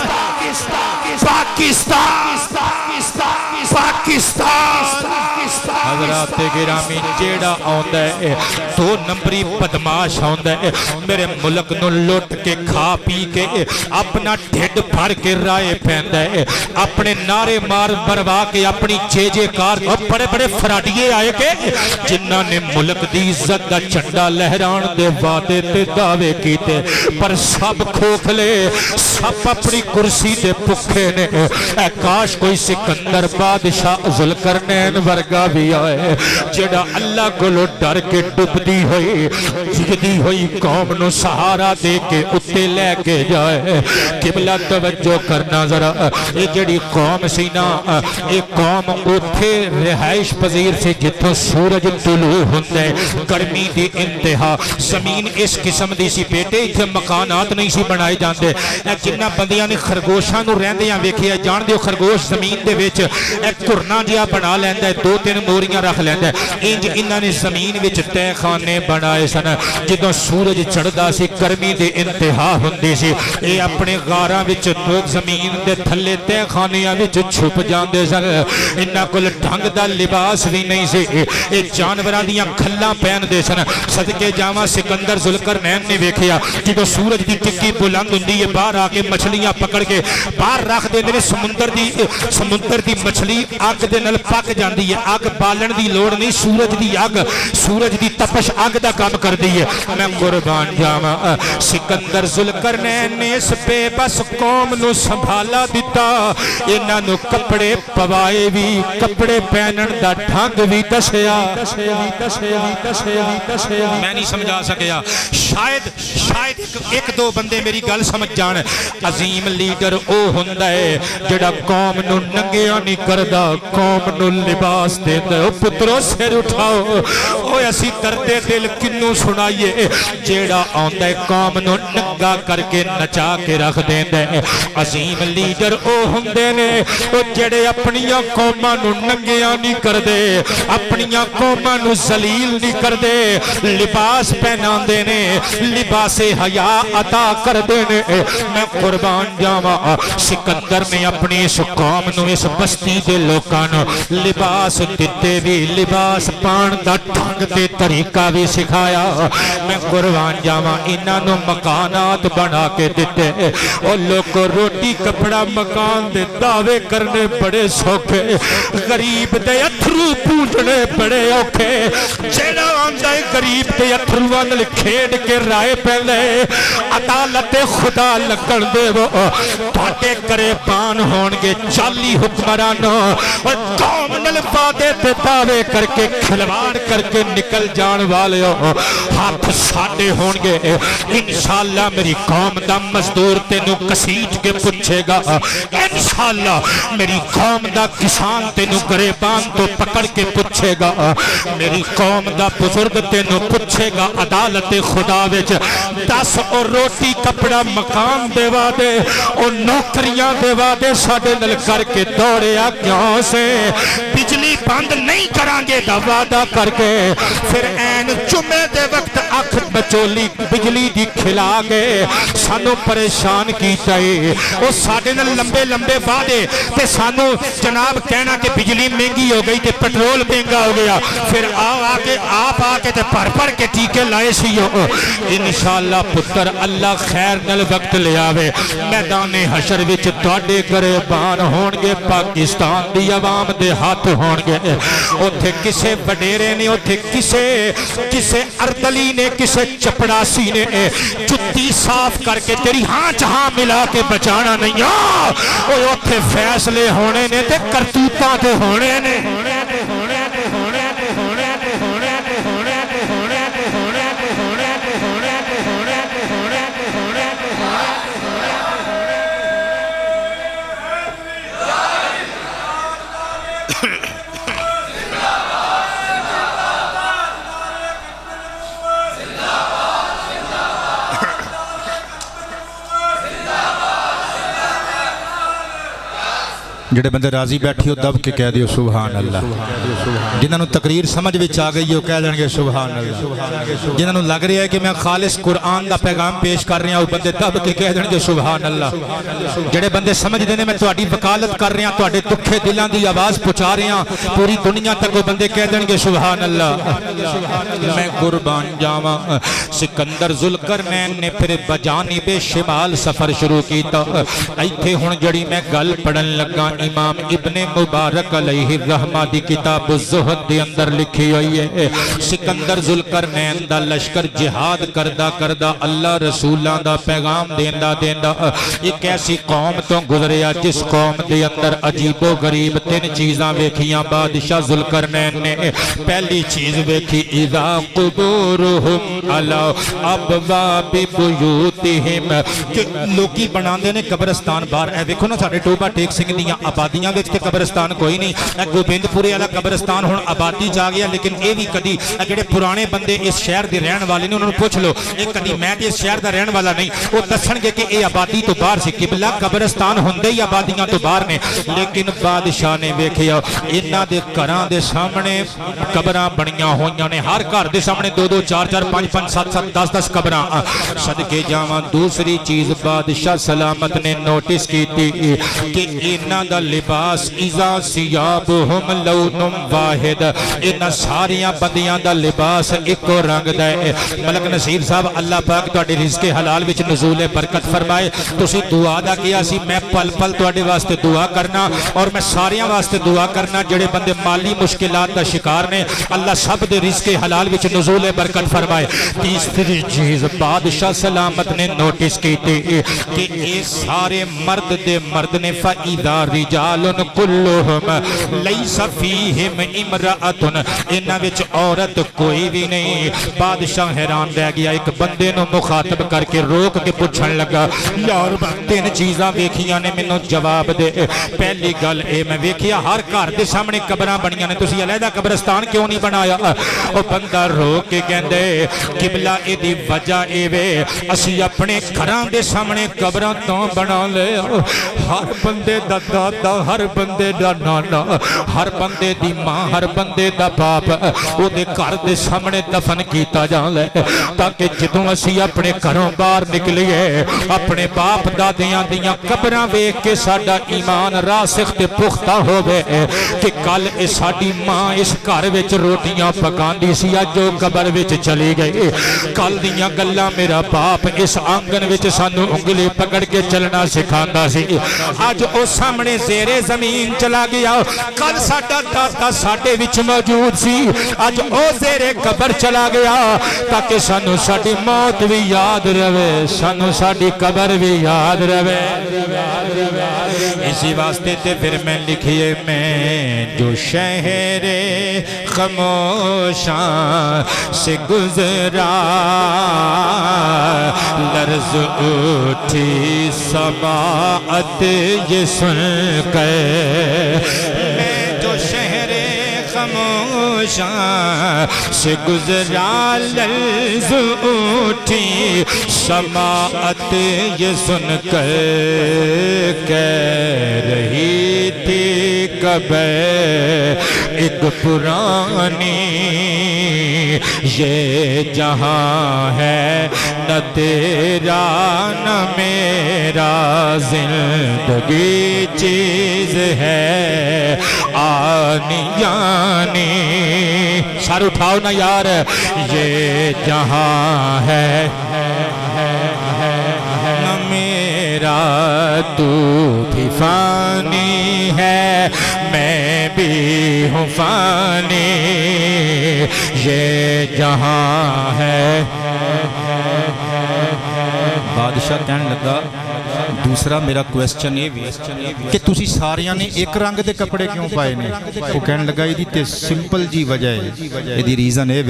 Speaker 1: حضرات گرامی جیڑا آندا ہے دو نمبری بدماش آندا ہے میرے ملک نو لوٹ کے کھا پی کے اپنا ڈھڈ بھر کے رائے پیندا ہے اپنے نعرے مار بروا کے اپنی جے کار بڑے بڑے فراڈیے آئے کے جنہاں نے ملک دی عزت دا جھنڈا لہران دے وعدے تے دعوے کیتے پر سب کھوکھلے سب اپنی کرسی دے پکھے نے اے کاش کوئی سکندر بادشاہ ذوالقرنین ورگا بھی آئے جڑا اللہ کو لو ڈر کے ڈبدی ہوئی جگدی ہوئی قوم نو سہارا دے کے اتے لے کے جائے قبلہ توجہ کرنا ذرا یہ جڑی قوم سی نا یہ قوم اتے رہائش پذیر سے جتوں سورج طلوع ہوندے گرمی دی انتہا زمین اس قسم دی سی بیٹے اتھے مکانات نہیں سی بنائے جاندے جنہ بندیاں نے خرگوشاں نو رہندیاں ویکھیا جان دیو خرگوش زمین دے وچ ایک کرنا جیا بنا لیندا ہے دو تین موریاں رکھ لیندا ہے انج انہاں نے زمین وچ تہ خانے بنائے سن جدوں سورج چڑھدا سی گرمی دے انتہا ہوندی سی اے اپنے غاراں وچ زمین دے تھلے تہ خانیاں وچ چھپ جاندے سن انہاں کول ڈھنگ دا لباس بھی نہیں سی اے جانوراں دیاں کھلاں پہندے سن صدقے جاواں سکندر ذوالقرنین نے ویکھیا جدوں سورج دی ٹکی بلند ہوندی ہے باہر آ کے مچھلیاں پکڑ کے باہر رکھ دے میرے سمندر دی مچھلی آگ دے نل پک جاندی ہے آگ بالن دی لوڑ نہیں سورج دی تپش آگ دا کام کر دی ہے میں قربان جاواں سکندر ذوالقرنین نے اس بے بس قوم نو سنبھالا دیتا انہاں نو کپڑے پوائے بھی کپڑے پہنن دا ڈھنگ بھی دسیا میں نہیں سمجھا سکیا شاید ایک دو بندے میری گل سمجھ جان عظیم لیڈر او ہوندا ہے جڑا قوم نو ننگیاں نہیں کردا قوم نو لباس دیندا او پترو سر اٹھاؤ اوے اسی دردے دل کنوں سنائیے جیڑا آندا ہے قوم نو ننگا کر کے نچا کے رکھ دیندا ہے عظیم لیڈر او ہوندے نے او جڑے اپنیاں قوماں نو ننگیاں نہیں کردے اپنیاں قوماں نو ذلیل نہیں کردے لباس پہناندے نے لباس حیا عطا کردے نے میں قربان جاواں سکندر نے اپنی اس قوم نو اس بستی دے
Speaker 2: لوکاں نو لباس دتے بھی لباس پان دا ڈھنگ تے طریقہ بھی سکھایا میں قربان جاواں انہاں نو مکانات بنا کے دتے او لوکو روٹی کپڑا مکان دے دعوے کرنے بڑے سوکھے غریب دے اتھرو پوجنے بڑے اوکھے جیڑا آندا ہے غریب دے اتھرو نال کھیڈ کے رائے پہلے عدالت خدا لگن دے وہ تواڈے گریبان ہون گے 40 حکمرانوں اور قوم نال وعدے تے دعوے کر کے کھلواڑ کر کے نکل جان والے ہاتھ ساڈے ہون گے انشاءاللہ میری قوم دا مزدور تینوں کسیج کے پوچھے گا انشاءاللہ میری قوم دا کسان تینوں گریبان تو پکڑ کے پوچھے گا میری قوم دا بزرگ تینوں پوچھے گا عدالت خدا وچ 10 اور روٹی کپڑا مکان دے وعدے اور نوکریاں دے وعدے ساڈے نال کر کے دوڑیا کیوں سے بجلی بند نہیں کرانگے دا وعدہ کر کے پھر این جمعے دے وقت اکھ بچولی بجلی دی کھلا گئے سانو پریشان کی چاہیے وہ ساڑھے نل لمبے لمبے وعدے تے سانو جناب کہنا کہ بجلی مہنگی ہو گئی تے پٹرول مہنگا ہو گیا پھر آپ آکے تے پر کے ٹیکے لائے سی ہو انشاءاللہ پتر اللہ خیر نل وقت لے آوے میدان حشر وچ تواڈے گریبان ہون گے پاکستان دی عوام دے ہاتھ ہون گے اوتھے کسے وڈیرے نے اوتھے کسے اردلی نے کسے چپڑاسی نے جتی صاف کر کے تیری ہاں جہاں ملا کے بچانا نہیں اوہ اوتھے فیصلے ہونے نے تے کرتوتاں تے ہونے نے
Speaker 1: جڑے بندے راضی بیٹھی ہو دب کے کہہ دیو سبحان اللہ جنہاں نو تقریر سمجھ وچ آ گئی ہو کہہ دیں گے سبحان اللہ جنہاں نو لگ رہا ہے کہ میں خالص قرآن دا پیغام پیش کر رہا ہوں بندے دب کے کہہ دیں گے سبحان اللہ جڑے بندے سمجھ دینے میں تواڈی وکالت کر رہا تواڈے دکھے دلاں دی آواز پہنچا رہا پوری دنیا تک وہ بندے کہہ دیں گے سبحان اللہ میں قربان جاواں سکندر ذوالقرنین نے پھر بجانب شمال سفر شروع کیتا ایتھے ہن جڑی میں گل پڑھن لگا امام ابن مبارک علیہ الرحمہ دی کتاب الزہد دی اندر لکھی ہوئی ہے سکندر ذوالقرنین دا لشکر جہاد کردہ اللہ رسولان دا پیغام دیندہ ایک ایسی قوم تو گزریا جس قوم دے اندر عجیب و غریب 3 چیزاں ویکھیاں بادشاہ ذوالقرنین نے پہلی چیز ویکھی اذا قبورہم علی ابواب بیوتہم کہ لوگی بناندے نے قبرستان بار اے ویکھو نا ساڈے ٹوبا ٹیک سنگھ دیاں آبادیاں وچ تے قبرستان کوئی نہیں گوبند پورے والا قبرستان ہن آبادی جا گیا لیکن اے بھی کدی جڑے پرانے بندے اس شہر دے رہن والے نے انہاں نوں پوچھ لو اے کدی میں تے اس شہر دا رہن والا نہیں او دسن گے کہ اے آبادی تو باہر سی قبلہ قبرستان ہوندے ہی آبادیاں تو باہر نے لیکن بادشاہ نے ویکھیا انہاں دے گھراں دے سامنے قبراں بنیاں ہوئیاں نے ہر گھر دے سامنے 2-2 4-4 5-5 7-7 10-10 قبراں صدقے جاواں دوسری چیز بادشاہ سلامت نے نوٹس کی تھی کہ انہاں دا لباس اذا سیابہم لون واحد انہاں ساریاں بندیاں دا لباس ایک رنگ دے ملک نصیر صاحب اللہ پاک تواڈے رزق حلال وچ نزول برکت فرمائے تسی دعا دا کیا سی میں پل پل تواڈے واسطے دعا کرنا اور میں ساریاں واسطے دعا کرنا جڑے بندے مالی مشکلات دا شکار نے اللہ سب دے رزق حلال وچ نزول برکت فرمائے تیسری چیز بادشاہ سلامت نے نوٹس کی تھی کہ اے سارے مرد دے مرد نے فَإِذَا رِجَالٌ كُلُّهُمْ لَيْسَ فِيهِمْ إِمْرَأَةٌ انہاں وچ عورت کوئی بھی نہیں بادشاہ حیران رہ گیا ایک بندے نو مخاطب کر کے روک کے پوچھن لگا یار 3 چیزاں ویکھیاں نے مینوں جواب دے پہلی گل اے میں ویکھیا ہر گھر دے سامنے قبراں بنیاں نے تسی علیحدہ قبرستان کیوں نہیں بنایا او بندہ رو کے کہندے قبلہ اے دی وجہ اے وے اسی اپنے گھراں دے سامنے قبراں تو بنا لے ہر بندے دا
Speaker 2: دادا ہر بندے دا نانا ہر بندے دی ماں ہر بندے دا باپ او دے گھر دے سامنے دفن کیتا جان لے تاکہ جدوں اسی اپنے گھروں باہر نکلیے اپنے باپ دادیاں دیاں قبراں ویکھ کے ساڈا ایمان راسخ تے پختہ ہووے کہ کل اے ساڈی ماں اس گھر وچ روٹیاں پکاندی سی اج جو قبر وچ چلی گئی کل دیاں گلاں میرا باپ اس آنگن وچ سانو انگلی پکڑ کے چلنا سکھاندا سی اج او سامنے زیر زمین چلا گیا کل ساڈا دادا ساڈے وچ موجود سی اج او زیر قبر چلا گیا تاکہ سانو ساڈی موت بھی یاد رہے سانو ساڈی قبر بھی یاد رہے اسی واسطے تے پھر میں لکھیے میں جو شہر خاموشاں سے گزرا لرز اٹھی سماعت یہ سن کر میں جو شہر خاموشاں سے گزرا لرز اٹھی سماعت یہ سن کر کہہ رہی تھی کب ایک پرانی یہ جہاں ہے نہ تیرا نہ میرا زندگی چیز ہے آنی یعنی سر اٹھاؤ نا یار یہ جہاں ہے نہ میرا تو بھی فانی ہے میں بھی ہوں فانی یہ جہاں ہے
Speaker 1: بادشاہ کہنے لگا دوسرا میرا کویسچن یہ بھی کہ تسی ساریاں نے ایک رنگ دے کپڑے کیوں پائے نے وہ کہنے لگا یہ تے سمپل جی وجہ ہے یہ دی ریزن ہے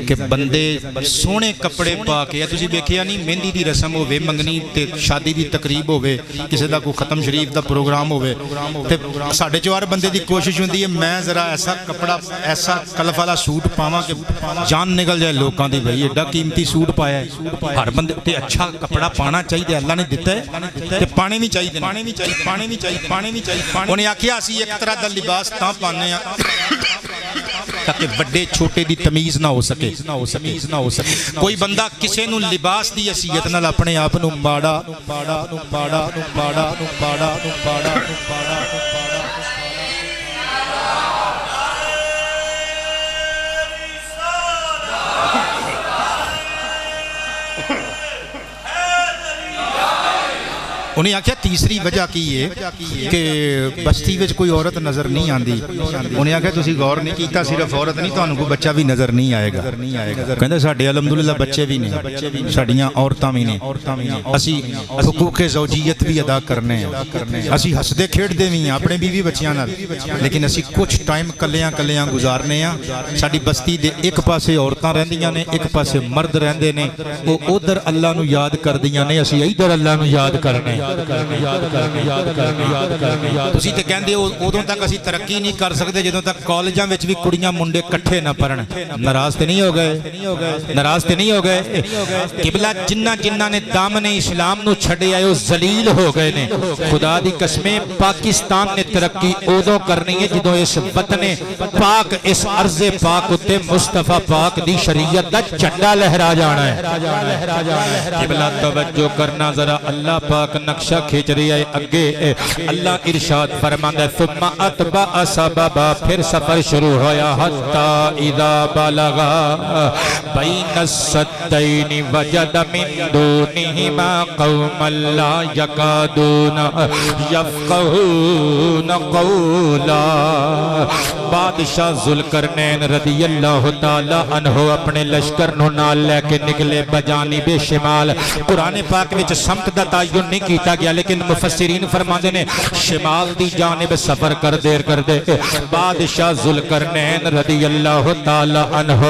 Speaker 1: کہ بندے سونے کپڑے پا کے یا تسی دیکھیا نہیں مہندی دی رسم ہوئے منگنی تے شادی دی تقریب ہوئے کسی دا کوئی ختم شریف دا پروگرام ہوئے تے ساڑھے چوار بندے دی کوشش ہوندی ہے میں ذرا ایسا کپڑا ایسا کلف والا سوٹ پاواں کہ جان نکل جائے لوکاں دی بھئی ایڈا قیمتی سوٹ پایا ہے ہر بندے تے اچھا کپڑا پانا چاہیے اللہ نے دیتا ہے تے پانے بھی چاہیے انہیں آکھیا اسی ایک طرح دا لباس تاں پانے ہیں تاکہ بڑے چھوٹے دی تمیز نہ ہو سکے کوئی بندہ کسے نو لباس دی حیثیت نال اپنے آپ نو ماڑا انہیں آکھیا تیسری وجہ کی ہے کہ بستی وچ کوئی عورت نظر نہیں آندی انہیں آکھیا تسی غور نہیں کیتا صرف عورت نہیں تو کوئی بچہ بھی نظر نہیں آئے گا کہندے ساڈے الحمدللہ بچے بھی نہیں ساڈیاں عورتاں بھی نے اسی حقوق زوجیت بھی ادا کرنے ہیں اسی ہسدے کھیڈدے بھی ہیں اپنے بیوی بچیاں نال لیکن اسی کچھ ٹائم کلیاں گزارنے ہیں ساڈی بستی دے ایک پاسے عورتاں رہندیاں نے ایک پاسے مرد رہندے نے وہ ادھر اللہ نو یاد کردیاں نے اسی ادھر اللہ نو یاد کرنے تسی تے کہندے ادوں تک اسی ترقی نہیں کر سکتے جدوں تک کالجاں وچ بھی کڑیاں منڈے کٹھے نہ پڑھن ناراض تے نہیں ہو گئے قبلہ جنہ نے دامن اسلام نو چھڑے آئے وہ ذلیل ہو گئے نے خدا دی قسمیں پاکستان نے ترقی ادوں کرنی ہے جدوں اس وطن پاک اس عرض پاک اتے مصطفیٰ پاک دی شریعت دا جھنڈا لہرا جانا ہے قبلہ توجہ کرنا ذرا اللہ پاک نقشہ کھینچ رہی ہے اگے اللہ ارشاد فرماتا ہے ثم اتبع سببا پھر سفر شروع ہویا حتی اذا بلغا بین السدین وجد من دونہما قوما لا یکادون یفقہون قولا بادشاہ ذوالقرنین رضی اللہ تعالی عنہ اپنے لشکر نو نال لے کے نکلے بجانب شمال قرآن پاک وچ سمت دا تعین نہیں کیتا گیا لیکن مفسرین فرماندے نے شمال دی جانب سفر کر دے بادشاہ ذوالقرنین رضی اللہ تعالی عنہ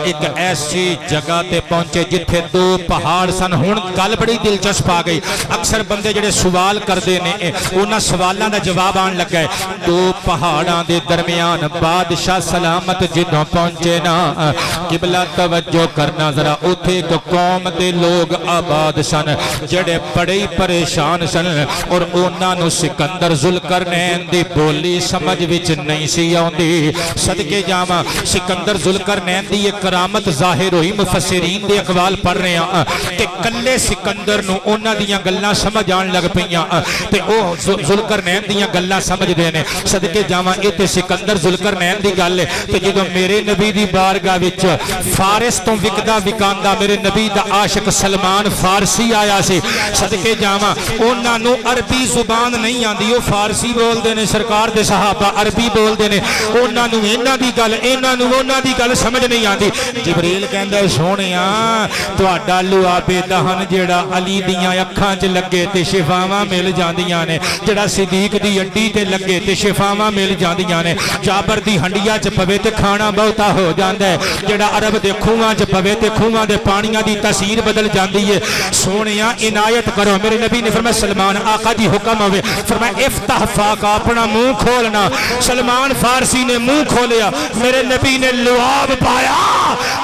Speaker 1: ایک ایسی جگہ تے پہنچے جتھے دو پہاڑ سن ہون گل بڑی دلچسپ آ گئی اکثر بندے جڑے سوال کردے نے انہاں سوالاں دا جواب آن لگا ہے دو پہاڑاں دے درمیان بادشاہ سلامت جدوں پہنچے نا قبلہ توجہ کرنا ذرا اوتھے ایک قوم دے لوگ آباد سن جڑے بڑے
Speaker 2: پریشان سن اور انہاں نو سکندر ذوالقرنین دی بولی سمجھ وچ نہیں سی آوندی صدقے جاواں سکندر ذوالقرنین دی ایک کرامت ظاہر ہوئی مفسرین دے اقوال پڑھ رہے ہیں کہ کلے سکندر نو انہاں دیاں گلاں سمجھ آن لگ پیاں تے او ذوالقرنین دیاں گلاں سمجھ دے نے صدقے جاواں اے تے سکندر ذوالقرنین دی گل ہے تے جدوں میرے نبی دی بارگاہ وچ فارس تو وکدا وکاندا میرے نبی دا عاشق سلمان فارسی آیا سی صدقے جاواں انہاں نو عربی زبان نہیں آندی او فارسی بول دے نے سرکار دے صحابہ عربی بول دے نے انہاں نو انہاں دی گل انہاں نو انہاں دی گل سمجھ نہیں آندی جبریل کہندا سونیا تہاڈا لعاب دہن جیڑا علی دیاں اکھاں چ لگے تے شفاواں مل جاندیاں نے جیڑا صدیق دی اڈی تے لگے تے شفاواں مل جاندیاں نے جابر دی ہنڈیا چ پوے تے کھانا بہتا ہو جاندا ہے جیڑا عرب دے کھواں چ پوے تے کھواں دے پانیاں دی تاثیر بدل جاندی ہے سونیا عنایت کرو میرے نبی نے فرمایا سلمان آقا جی حکم ہوئے فرمایا افتح فاقا اپنا منہ کھولنا سلمان فارسی نے منہ کھولیا میرے نبی نے لعاب پایا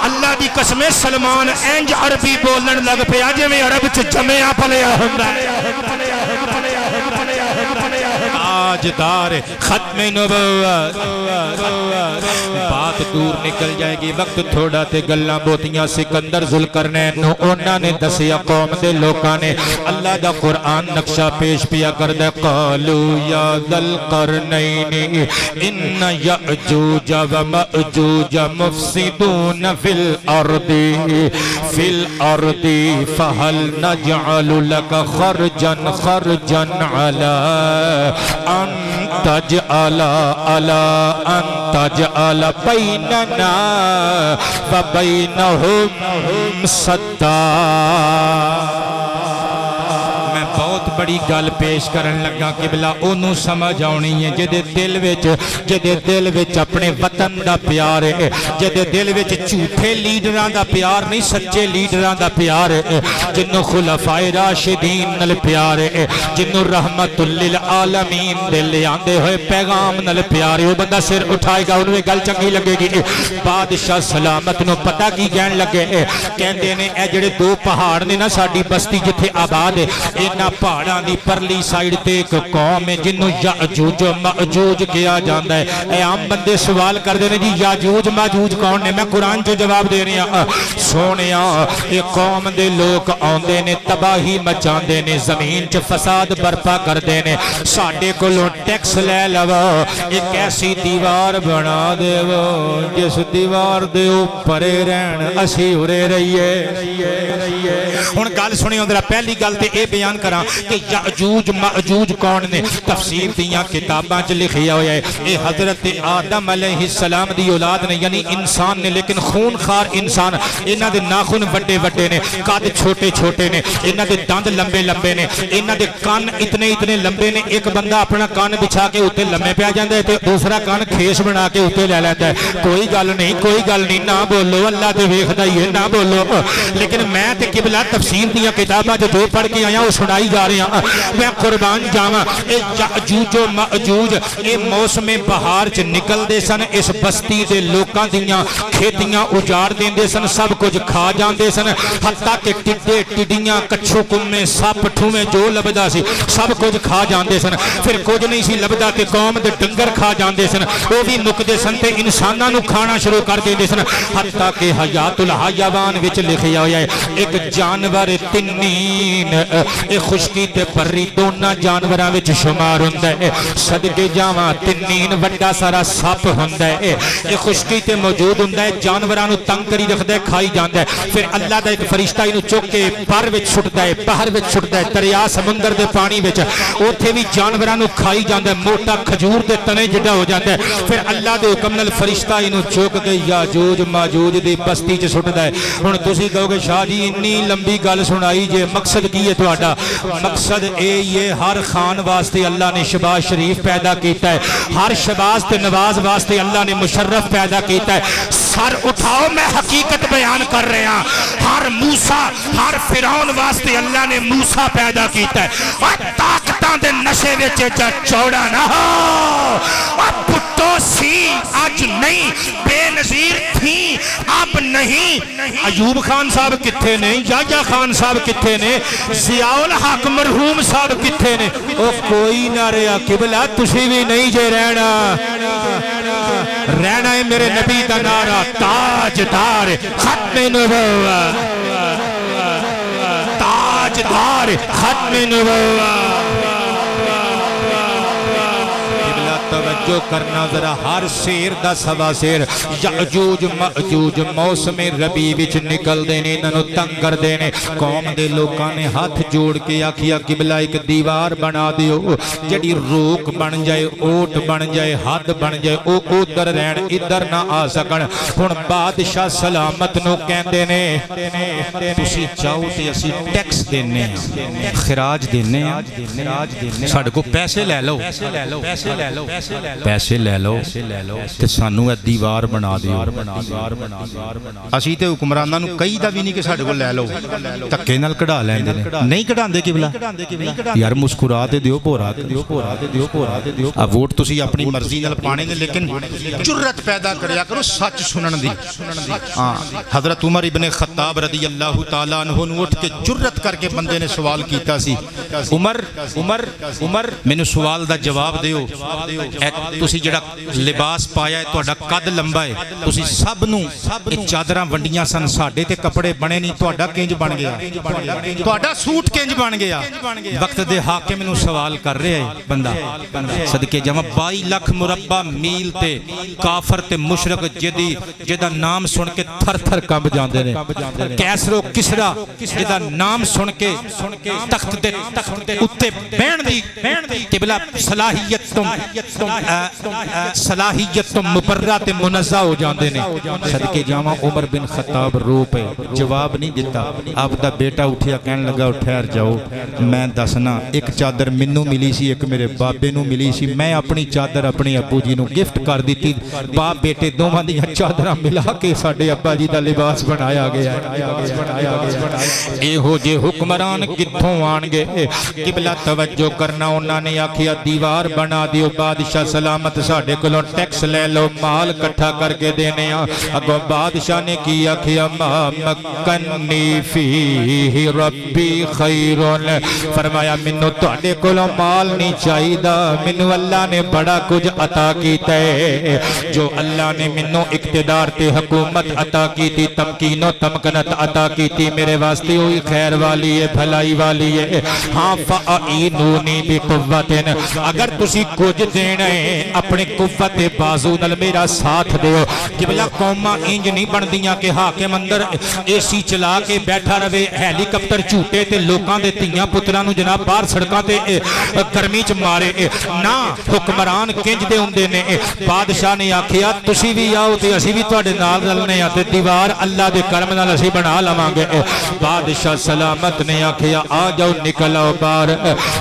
Speaker 2: اللہ دی قسم سلمان اینج عربی بولن لگ پیا جے میں عرب چ جمعہ پلیا ہوندا تاجدار ختم نبوت بات دور نکل جائے گی وقت تھوڑا تے گلاں بوتیاں سکندر ذوالقرنین نو انہاں نے دسیا قوم دے لوکاں نے اللہ دا قرآن نقشہ پیش پیا کردے قالو یا ذوالقرنین ان یأجوج و مأجوج مفسدون فی الارض فہل نجعل لک خرجا علی ان تجعل بیننا و بینہم سدا میں بہت بڑی گل پیش کرن لگا قبلہ انہوں سمجھ آنی ہے جدے دل وچ اپنے وطن دا پیار ہے جدے دل وچ جھوٹے لیڈران دا پیار نہیں سچے لیڈران دا پیار ہے جنہوں خلفائے راشدین نل پیار ہے جنہوں رحمت للعالمین دے لے آندے ہوئے پیغام نل پیار ہے وہ بندہ سر اٹھائے گا انہوں گل چنگی لگے گی بادشاہ سلامت نو پتہ کی گین لگے کہندے نے اے جڑے دو پہاڑ نے نا ساڑی بستی جتھے آباد ہے اینا پہاڑاں دی پرلی سائیڈ تے ایک قوم ہے جنہوں یاجوج و ماجوج کیا جاندہ ہے اے عام بندے سوال کر دینے جی یاجوج ماجوج کون نے میں قرآن جو جواب دے رہی ہاں سونیا ایک قوم دے لوگ آندے نے تباہی مچاندے نے زمین چ فساد برپا کر دینے ساڑھے کو لو ٹیکس لے لو ایک ایسی دیوار بنا دے وہ جس دیوار دے اوپرے رہن اسی ارے رہیے ان گل سنی ہوں درہ پہلی گل تے اے بیان کرا کہ یاجوج ماجوج کون نے تفسیر دیاں کتاباں چ لکھیا ہویا ہے اے حضرت آدم علیہ السلام دی اولاد نے یعنی انسان نے لیکن خون خار انسان انہاں دے ناخن وڈے وڈے نے قد چھوٹے چھوٹے نے انہاں دے دند لمبے لمبے نے انہاں دے کان اتنے لمبے نے ایک بندہ اپنا کان بچھا کے اوتے لمبے پیا جاندا ہے تے دوسرا کان کھیس بنا کے اوتے لے لیتا ہے کوئی گل نہیں نہ بولو اللہ تے ویکھدا ہی ہے نہ بولو لیکن میں تے قبلہ تفسیر دیاں کتاباں جو پڑھ کے آیا وہ سنائی جا رہے ہیں میں قربان جاواں اے یاجوج و ماجوج اے موسم بہار چ نکل دے سن اس بستی دے لوکاں دیاں کھیتیاں اجاڑ دیندے سن سب کچھ کھا جاندے سن حتیٰ کہ ٹڈے ٹڈیاں کچھو کمے سپ ٹھومے جو لبدا سی سب کچھ کھا جاندے سن پھر کچھ نہیں سی لبدا تے قوم دے ڈنگر کھا جاندے سن وہ بھی مکدے سن تے انساناں نو کھانا شروع کر دیندے سن حتیٰ کہ حیات الحیوان وچ لکھیا ہویا ہے ایک جانور تنین اے خشکی تے پری دونوں جانوراں وچ شمار ہوندا ہے صدقے جاواں تنین وڈا سارا سپ ہوندا ہے اے خشکی تے موجود ہوندا ہے جانوراں نو تنگ کری رکھدا ہے کھائی جاندا ہے پھر اللہ دا ایک فرشتہ اینو چک کے پر وچ چھٹدا ہے باہر وچ چھٹدا ہے دریا سمندر دے پانی وچ اوتھے بھی جانوراں نو کھائی جاندا ہے موٹا کھجور دے تنے جڑا ہو جاندا ہے پھر اللہ دے حکم نال فرشتہ اینو چک کے یاجوج ماجوج دی بستی چ سٹدا ہے ہن تسی کہو گے شاہ جی اتنی لمبی گل سنائی جے مقصد کی ہے تہاڈا مقصد اے یہ ہر خان واسطے اللہ نے شباز شریف پیدا کیتا ہے ہر شباز تے نواز واسطے اللہ نے مشرف پیدا کیتا ہے سر اٹھاؤ میں حقیقت بیان کر رہا ہر موسیٰ ہر فرعون واسطے اللہ نے موسیٰ پیدا کیتا ہے اور طاقتاں دے نشے وچ چوڑا نہ ہو اور پٹو سی آج نہیں بے نظیر تھی اب نہیں ایوب خان صاحب کتھے نے یحییٰ خان صاحب کتھے نے ضیاء الحق مرحوم صاحب کتھے نے او کوئی نہ رہا قبلہ تسی بھی نہیں جے رہنا ہے میرے نبی دا نعرہ تاجدار ختم نبوت تاجدار ختم نبوت توجہ کرنا ذرا ہر سیر دا سوا سیر یعجوج مأجوج موسم ربیع وچ نکل دینے انہوں تنگ کر دینے قوم دے لوکاں نے ہاتھ جوڑ کے آکھیا قبلہ ایک دیوار بنا دیو جڑی روک بن جائے اوٹ بن جائے حد بن جائے او ادھر رہن ادھر نہ آ سکن ہن بادشاہ سلامت نو کہندے نے تسی چاہو تے اسی ٹیکس دینے خراج دینے ساڈے کو پیسے لے لو پیسے لے لو تے سانو اے دیوار بنا دیو اسی تے حکمراناں نو کئی دا بھی نہیں کہ ساڈے کو لے لو دھکے نال کڈا لیندے نے نہیں کڈاندے قبلہ یار مسکرا تے دیو بھورا تے دیو اب ووٹ تسی اپنی مرضی نال پانے نے لیکن جرت پیدا کریا کرو سچ سنن دی حضرت عمر ابن خطاب رضی اللہ تعالیٰ عنہ نے اٹھ کے جرت کر کے بندے نے سوال کیتا سی عمر مینوں سوال دا جواب دیو تسی جڑا لباس پایا ہے تہاڈا قد لمبا ہے تسی سب نو چادراں ونڈیاں سن ساڈے تے کپڑے بنے نہیں تہاڈا کنج بن گیا تہاڈا سوٹ کنج بن گیا وقت دے حاکم نو سوال کر رہے ہے بندہ صدقے جمع 22 لاکھ مربع میل تے کافر تے مشرک جدا نام سن کے تھر تھر کمب جاندے نے کیسر و کسرا جدا نام سن کے تخت دے اتے بہن دی قبلہ صلاحیت تو مبرات منزہ ہو جاندے نے صدقے جامع عمر بن خطاب رو پہ جواب نہیں دیتا آپ دا بیٹا اٹھیا کہنے لگا ٹھہر جاؤ میں دسنا ایک چادر منو ملی سی ایک میرے بابے نو ملی سی میں اپنی چادر اپنی ابو جی نو گفٹ کر دیتی باپ بیٹے دوواں دی چادراں ملا کے ساڈے ابا جی دا لباس بنایا گیا اے ہو جے حکمران کتھوں آن گے قبلہ توجہ کرنا انہاں نے آکھیا دیوار بنا دیو بادشاہ سلامت ساڑھے کلوں ٹیکس لے لو مال کٹھا کر کے دینے اگو بادشاہ نے کیا کیا ما مکنی فی ربی خیرون فرمایا منو توڑے کلوں مال نہیں چاہی دا منو اللہ نے بڑا کچھ عطا کیتا ہے جو اللہ نے منو اقتدار تے حکومت عطا کی تھی تمکین و تمکنت عطا کی تھی میرے واسطے ہوئی خیر والی ہے بھلائی والی ہے ہاں فَأَعِنُونِي بِقُوَّتٍ اگر تسی کچھ دینا ہے اپنے قوت بازو نل میرا ساتھ دیو قبلہ قومہ انج نہیں بن دیاں کہ حاکم اندر اے سی چلا کے بیٹھا روے ہیلی کپٹر چوٹے تے لوکاں دے تیاں پترانو جناب بار سڑکاں تے گرمی چ مارے نا حکمران کنج دے ہوندے نے بادشاہ نے آکھیا تسی بھی آؤ تے اسی بھی تواڈے نال رلنے تے دیوار اللہ دے کرم نال اسی بنا لواں گے بادشاہ سلامت نے آکھیا آ جاؤ نکل آؤ باہر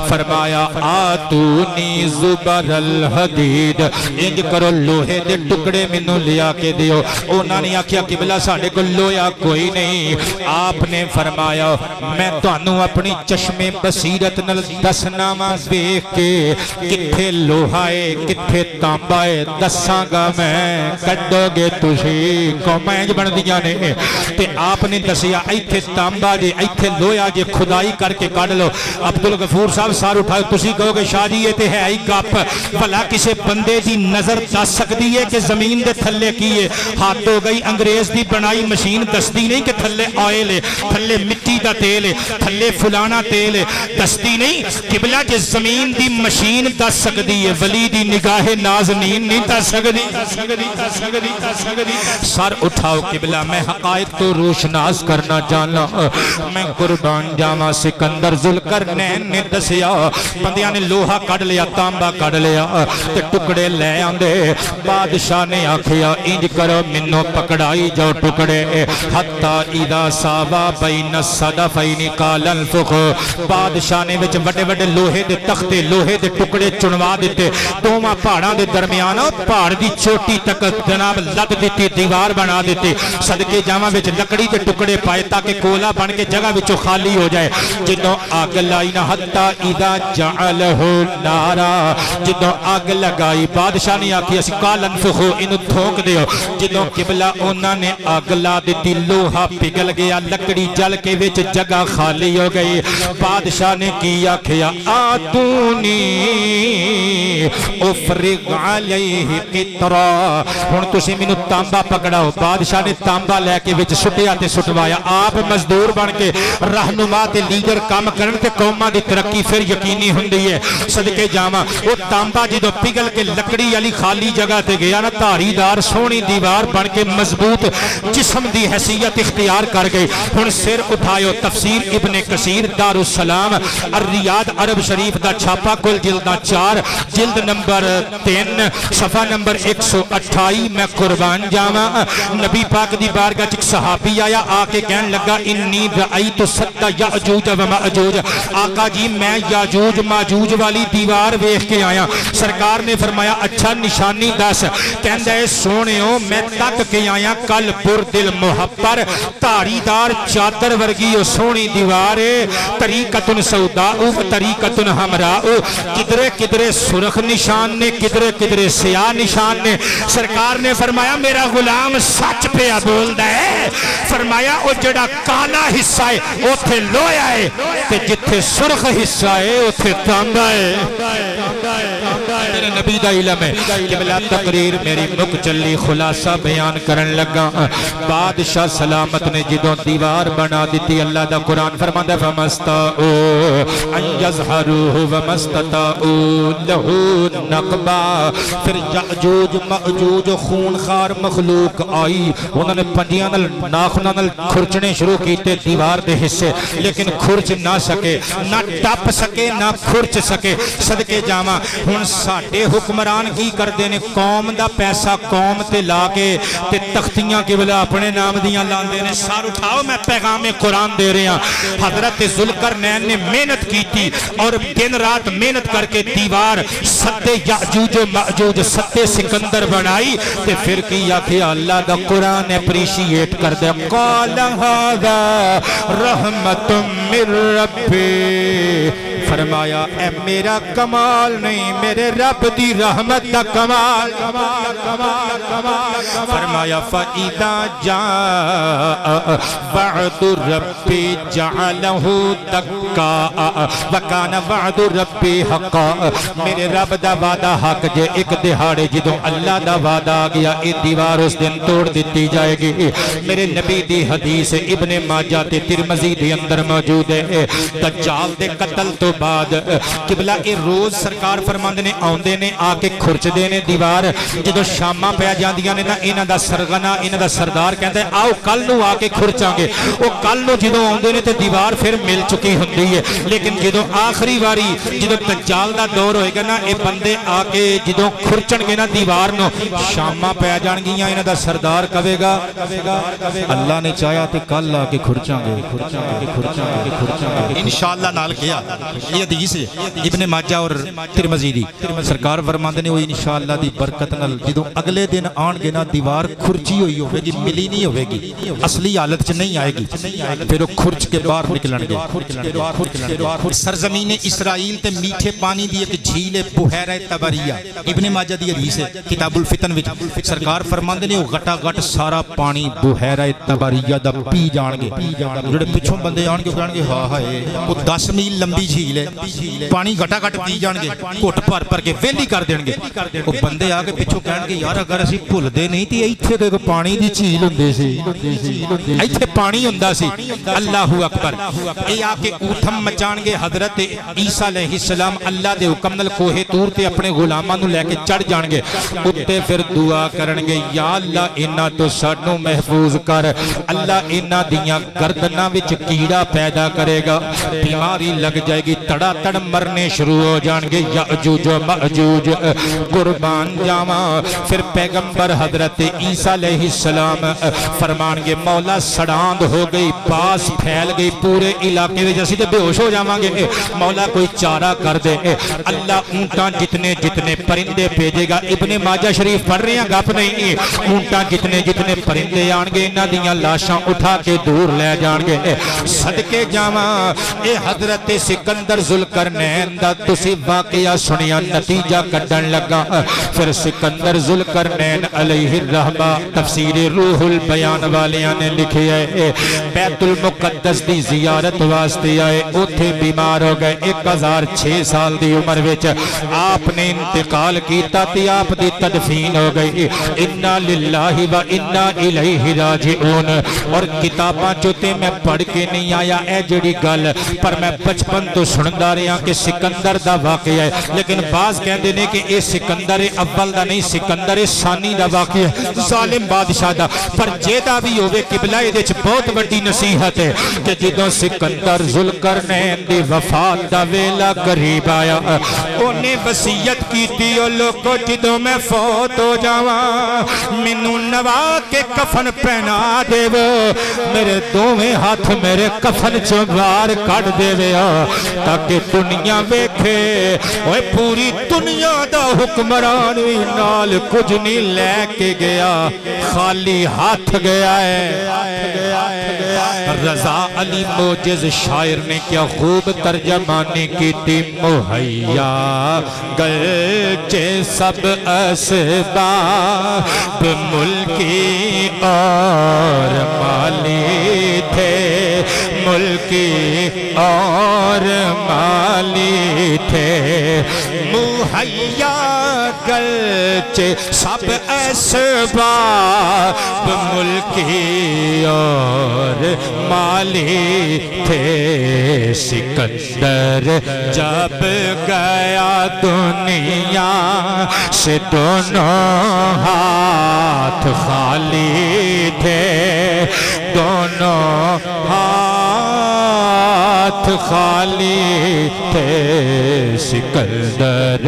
Speaker 2: فرمایا آتونی زبر الحدید انج کرو لوہے دے ٹکڑے منو لیا کے دیو انہاں نے آکھیا قبلہ ساڈے کو لویا کوئی نہیں آپ نے فرمایا میں تانوں اپنی چشم بصیرت نال دسنا وا دیکھ کے کتھے لوہا ہے کتھے تانبا ہے دساں گا میں کڈو گے تسی قوماں انج بن دیاں نے تے آپ نے دسیا ایتھے تانبا جے ایتھے لویا جے خدائی کر کے کڈ لو عبدالغفور صاحب سار اٹھاؤ تسی کہو گے شاہ جی یہ تے ہے ہی گپ بھلا کسے بندے دی نظر دس سکتی ہے کہ زمین دے تھلے کیے ہاتھ ہو گئی انگریز دی بنائی مشین دستی نہیں کہ تھلے آئل ہے تھلے مٹی دا تیل ہے تھلے فلانا تیل ہے دستی نہیں قبلہ جے زمین دی مشین دس سکتی ہے ولی دی نگاہ نازنین نہیں دس سکتی سر اٹھاؤ قبلہ میں حقائق تو روشناس کرنا جانا میں قربان جاما سکندر ذوالقرنین نے دسیا بندیاں نے لوہا کڑ لیا تانبا کڑ لیا تے ٹکڑے لے آندے بادشاہ نے آکھیا انج کرو منو پکڑائی جو ٹکڑے حتی اذا ساوا بین الصدفین قال انفخ بادشاہ نے وچ بڑے بڑے لوہے دے تختے لوہے دے ٹکڑے چنوا دیتے دوواں پہاڑاں دے درمیان پہاڑ دی چوٹی تک جناب لد دیتی دیوار بنا دیتے صدقے جاواں وچ لکڑی دے ٹکڑے پائے تاکہ کولا بن کے جگہ وچوں خالی ہو جائے جدوں آگ لائی نہ حتی اذا جعلہ نارا جدوں اگ لگائی بادشاہ نے آکھی اسی قال انفخو انو تھوک دیو جدوں قبلہ انہاں نے اگ لا دیتی لوہا پگھل گیا لکڑی جل کے وچ جگہ خالی ہو گئی بادشاہ نے کیا کھیا آتونی افرغ علیہ قطرہ ہن تسی مینوں تانبا پکڑاؤ بادشاہ نے تانبا لے کے وچ سٹیا تے سٹوایا آپ مزدور بن کے رہنما تے لیڈر کام کرن تے قوماں دی ترقی پھر یقینی ہوندی ہے صدقے جاواں او تانبا جدوں پگھل کے لکڑی والی خالی جگہ تے گیا نا دھاری دار سونی دیوار بن کے مضبوط جسم دی حیثیت اختیار کر گئی ہن سر اٹھایو تفسیر ابن کثیر دار السلام الریاض عرب شریف دا چھاپا کل جلدہ 4 جلد نمبر 3 صفحہ نمبر 128 میں قربان جاواں نبی پاک دی بارگاہ ایک صحابی آیا آکے کہنے لگا انی رأیت سد یاجوج و ماجوج آقا جی میں یاجوج ماجوج والی دیوار ویکھ کے آیا سرکار نے فرمایا اچھا نشانی دس کہندا ہے سونےو میں تک کے آیا کل پر دل محبر دھاری دار چادر ورگی او سونی دیوار طریقۃ سوداء و طریقۃ حمراء کدرے کدرے سرخ نشان نے کدرے کدرے سیاہ نشان نے سرکار نے فرمایا میرا غلام سچ پہ بولدا ہے فرمایا او جڑا کالا حصہ ہے اوتھے لویا ہے تے جتھے سرخ حصہ ہے اوتھے تانبا ہے میرے نبی دا علم ہے کہ بلا تقریر میری مک چلی خلاصہ بیان کرن لگا بادشاہ سلامت نے جدوں دیوار بنا دیتی اللہ دا قرآن فرماندا فمستاؤ ان یظہروہ ومستطاؤ لہو نقبا پھر یأجوج مأجوج خونخوار مخلوق آئی انہوں نے پنجیاں ناخناں کھرچنے شروع کیتے دیوار دے حصے لیکن کھرچ نہ سکے نہ ٹپ سکے نہ کھرچ سکے صدقے جاواں ہن ساڈے حکمران کی کر دینے قوم دا پیسہ قوم تے لا کے تے تختیاں کے بلا اپنے نام دیاں لاندے نے سار اٹھاؤ میں پیغام قرآن دے رہے ہیں حضرت ذوالقرنین نے محنت کی تھی اور دن رات محنت کر کے دیوار سد یاجوج و ماجوج سد سکندر بنائی تے پھر کیا کہ اللہ دا قرآن اپریشیٹ کر دے قال ھذا رحمت من ربی فرمایا اے میرا کمال نہیں میرے رب دی رحمت دا کمال فرمایا فَإِذَا جَاءَ وَعْدُ رَبِّ جَعَلَهُ دَكَّاءَ وَكَانَ وَعْدُ رَبِّ حَقًّا میرے رب دا وعدہ حق جے ایک دہاڑے جدوں اللہ دا وعدہ آ گیا اے دیوار اس دن توڑ دیتی جائے گی میرے نبی دی حدیث ابن ماجہ تے ترمذی دے اندر موجود ہے دجال دے قتل تو بعد قبلہ اے روز سرکار فرماندے نے آوندے نے آ کے کھرچ دے نے دیوار جدوں شاماں پہ جاندیاں نے نا انہاں دا سرغنا انہاں دا سردار کہندا ہے آؤ کل نو آ کے کھرچاں گے او کل نو جدوں آوندے نے تے دیوار پھر مل چکی ہوندی ہے لیکن جدوں آخری واری جدوں دجال دا دور ہوئے گا نا اے بندے آ کے جدوں کھرچن گے نا دیوار نو شاماں پہ جان گیاں انہاں دا سردار کہے گا
Speaker 1: اللہ نے چاہیا تے کل آ کے کھرچاں گے انشاءاللہ نال کیا یہ حدیث ہے ابن ماجہ اور ترمذی دی سرکار فرماندے نے وہ انشاءاللہ دی برکت نال جدوں اگلے دن آن گے نا دیوار کھرچی ہوئی ہوے گی ملی نہیں ہوے گی اصلی حالت چ نہیں آئے گی پھر وہ کھرچ کے باہر نکلن گے سرزمین اسرائیل تے میٹھے پانی دی ایک جھیل ہے بحیرہ طبریہ ابن ماجہ دی حدیث ہے کتاب الفتن وچ سرکار فرماندے نے وہ گٹا گٹ سارا پانی بحیرہ طبریہ دا پی جان گے جڑے پچھوں بندے آن کے کہن گے ہاں ہائے وہ 10 میل لمبی جھیل ہے پانی گٹا گٹ پی جان گے گھٹ بھر بھر کے ویلی کر دین گے وہ بندے آ کے پچھوں کہن گے یار اگر اسی بھلدے نہیں تے ایتھے تے پانی دی جھیل ہوندی سی ایتھے پانی ہوندا سی اللہ اکبر اے آ کے اوٹھم مچان گے حضرت عیسیٰ علیہ السلام اللہ دے حکم نال کوہ طور تے اپنے غلاماں نوں لے کے چڑھ جان گے اُتے پھر دعا کرن گے یا اللہ انہاں تو سانوں محفوظ کر اللہ انہاں دیاں گردناں وچ کیڑا پیدا کرے گا بیماری لگ جائے گی تڑا تڑ مرنے شروع ہو جان گے یاجوج و ماجوج قربان جاواں پھر
Speaker 2: پیغمبر حضرت عیسیٰ علیہ السلام فرمان گے مولا سڑاند ہو گئی، باس پھیل گئی پورے علاقے میں، جیسے بے ہوش ہو جاواں گے، مولا کوئی چارہ کر دے۔ اللہ اونٹاں جتنے جتنے پرندے بھیجے گا، ابن ماجہ شریف پڑھ رہے ہیں، گپ نہیں، اونٹاں جتنے جتنے پرندے آن گے انہاں دیاں لاشاں اٹھا کے دور لے جان گے۔ صدقے جاواں اے حضرت سکندر ذوالقرنین دا تسی واقعہ سنیا، نتیجہ کڈن لگا۔ پھر سکندر ذوالقرنین علیہ الرحمہ تفسیر روح البیان والیاں نے لکھی ہے، بیت المقدس دی زیارت واسطے آئے، اوتھے بیمار ہو گئے، 1006 سال دی عمر وچ آپ نے انتقال کیتا تے آپ دی تدفین ہو گئی۔ انا للہ و انا الیہ راجعون۔ اور کتاباں چوتے میں پڑھ کے نہیں آیا اے جڑی گل، پر میں بچپن تو سندا رہا کہ سکندر دا واقعہ ہے، لیکن بعض کہندے نے کہ اے سکندر اول دا نہیں، سکندر ثانی دا واقعہ ہے، ظالم بادشاہ دا۔ پر جیدا بھی ہوئے قبلہ دے وچ بہت بڑی نصیحت ہے کہ جدوں سکندر ذوالقرنین دی وفات دا ویلا قریب آیا، انہیں وصیت کیتی او لوگو جدوں میں فوت ہو جاواں مینوں نوا کے کفن پہنا دے، میرے دوویں ہاتھ میرے کفن چوں باہر کڈ دے تاکہ دنیا ویکھے اوے پوری دنیا دا حکمران وی نال کچھ نہیں لے کے گیا، خالی ہاتھ گیا ہے۔ رضا علی موجز شاعر نے کیا خوب ترجمانی کی تھی، مہیا گرچہ سب اسباب ملکی اور مالی تھے، ملکی اور مالی تھے، مہیا گرچہ سب اسباب ملکی اور مالی تھے، سکندر جب گیا دنیا سے دونوں ہاتھ خالی تھے، دونوں ہاتھ خالی تھے، سکندر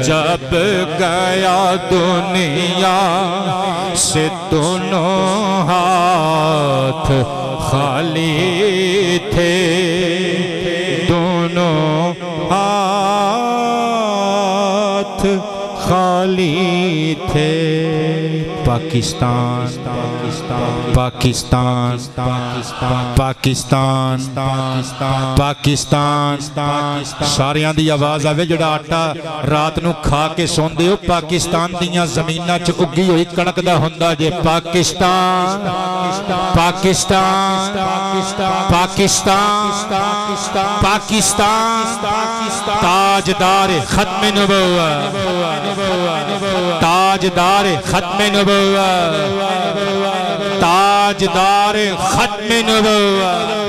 Speaker 2: جب گیا دنیا سے دونوں ہاتھ خالی تھے، دونوں ہاتھ خالی تھے۔ پاکستان پاکستان پاکستان پاکستان ساریاں دی آواز آوے جڑا آٹا رات نو کھا کے سوندے ہو، پاکستان دیاں زمیناں چ اگی ہوئی کنک دا ہوندا جے، پاکستان پاکستان پاکستان پاکستان تاجدار ختم نبوت، تاجدار ختم نبوت، تاجدار ختم نبوت۔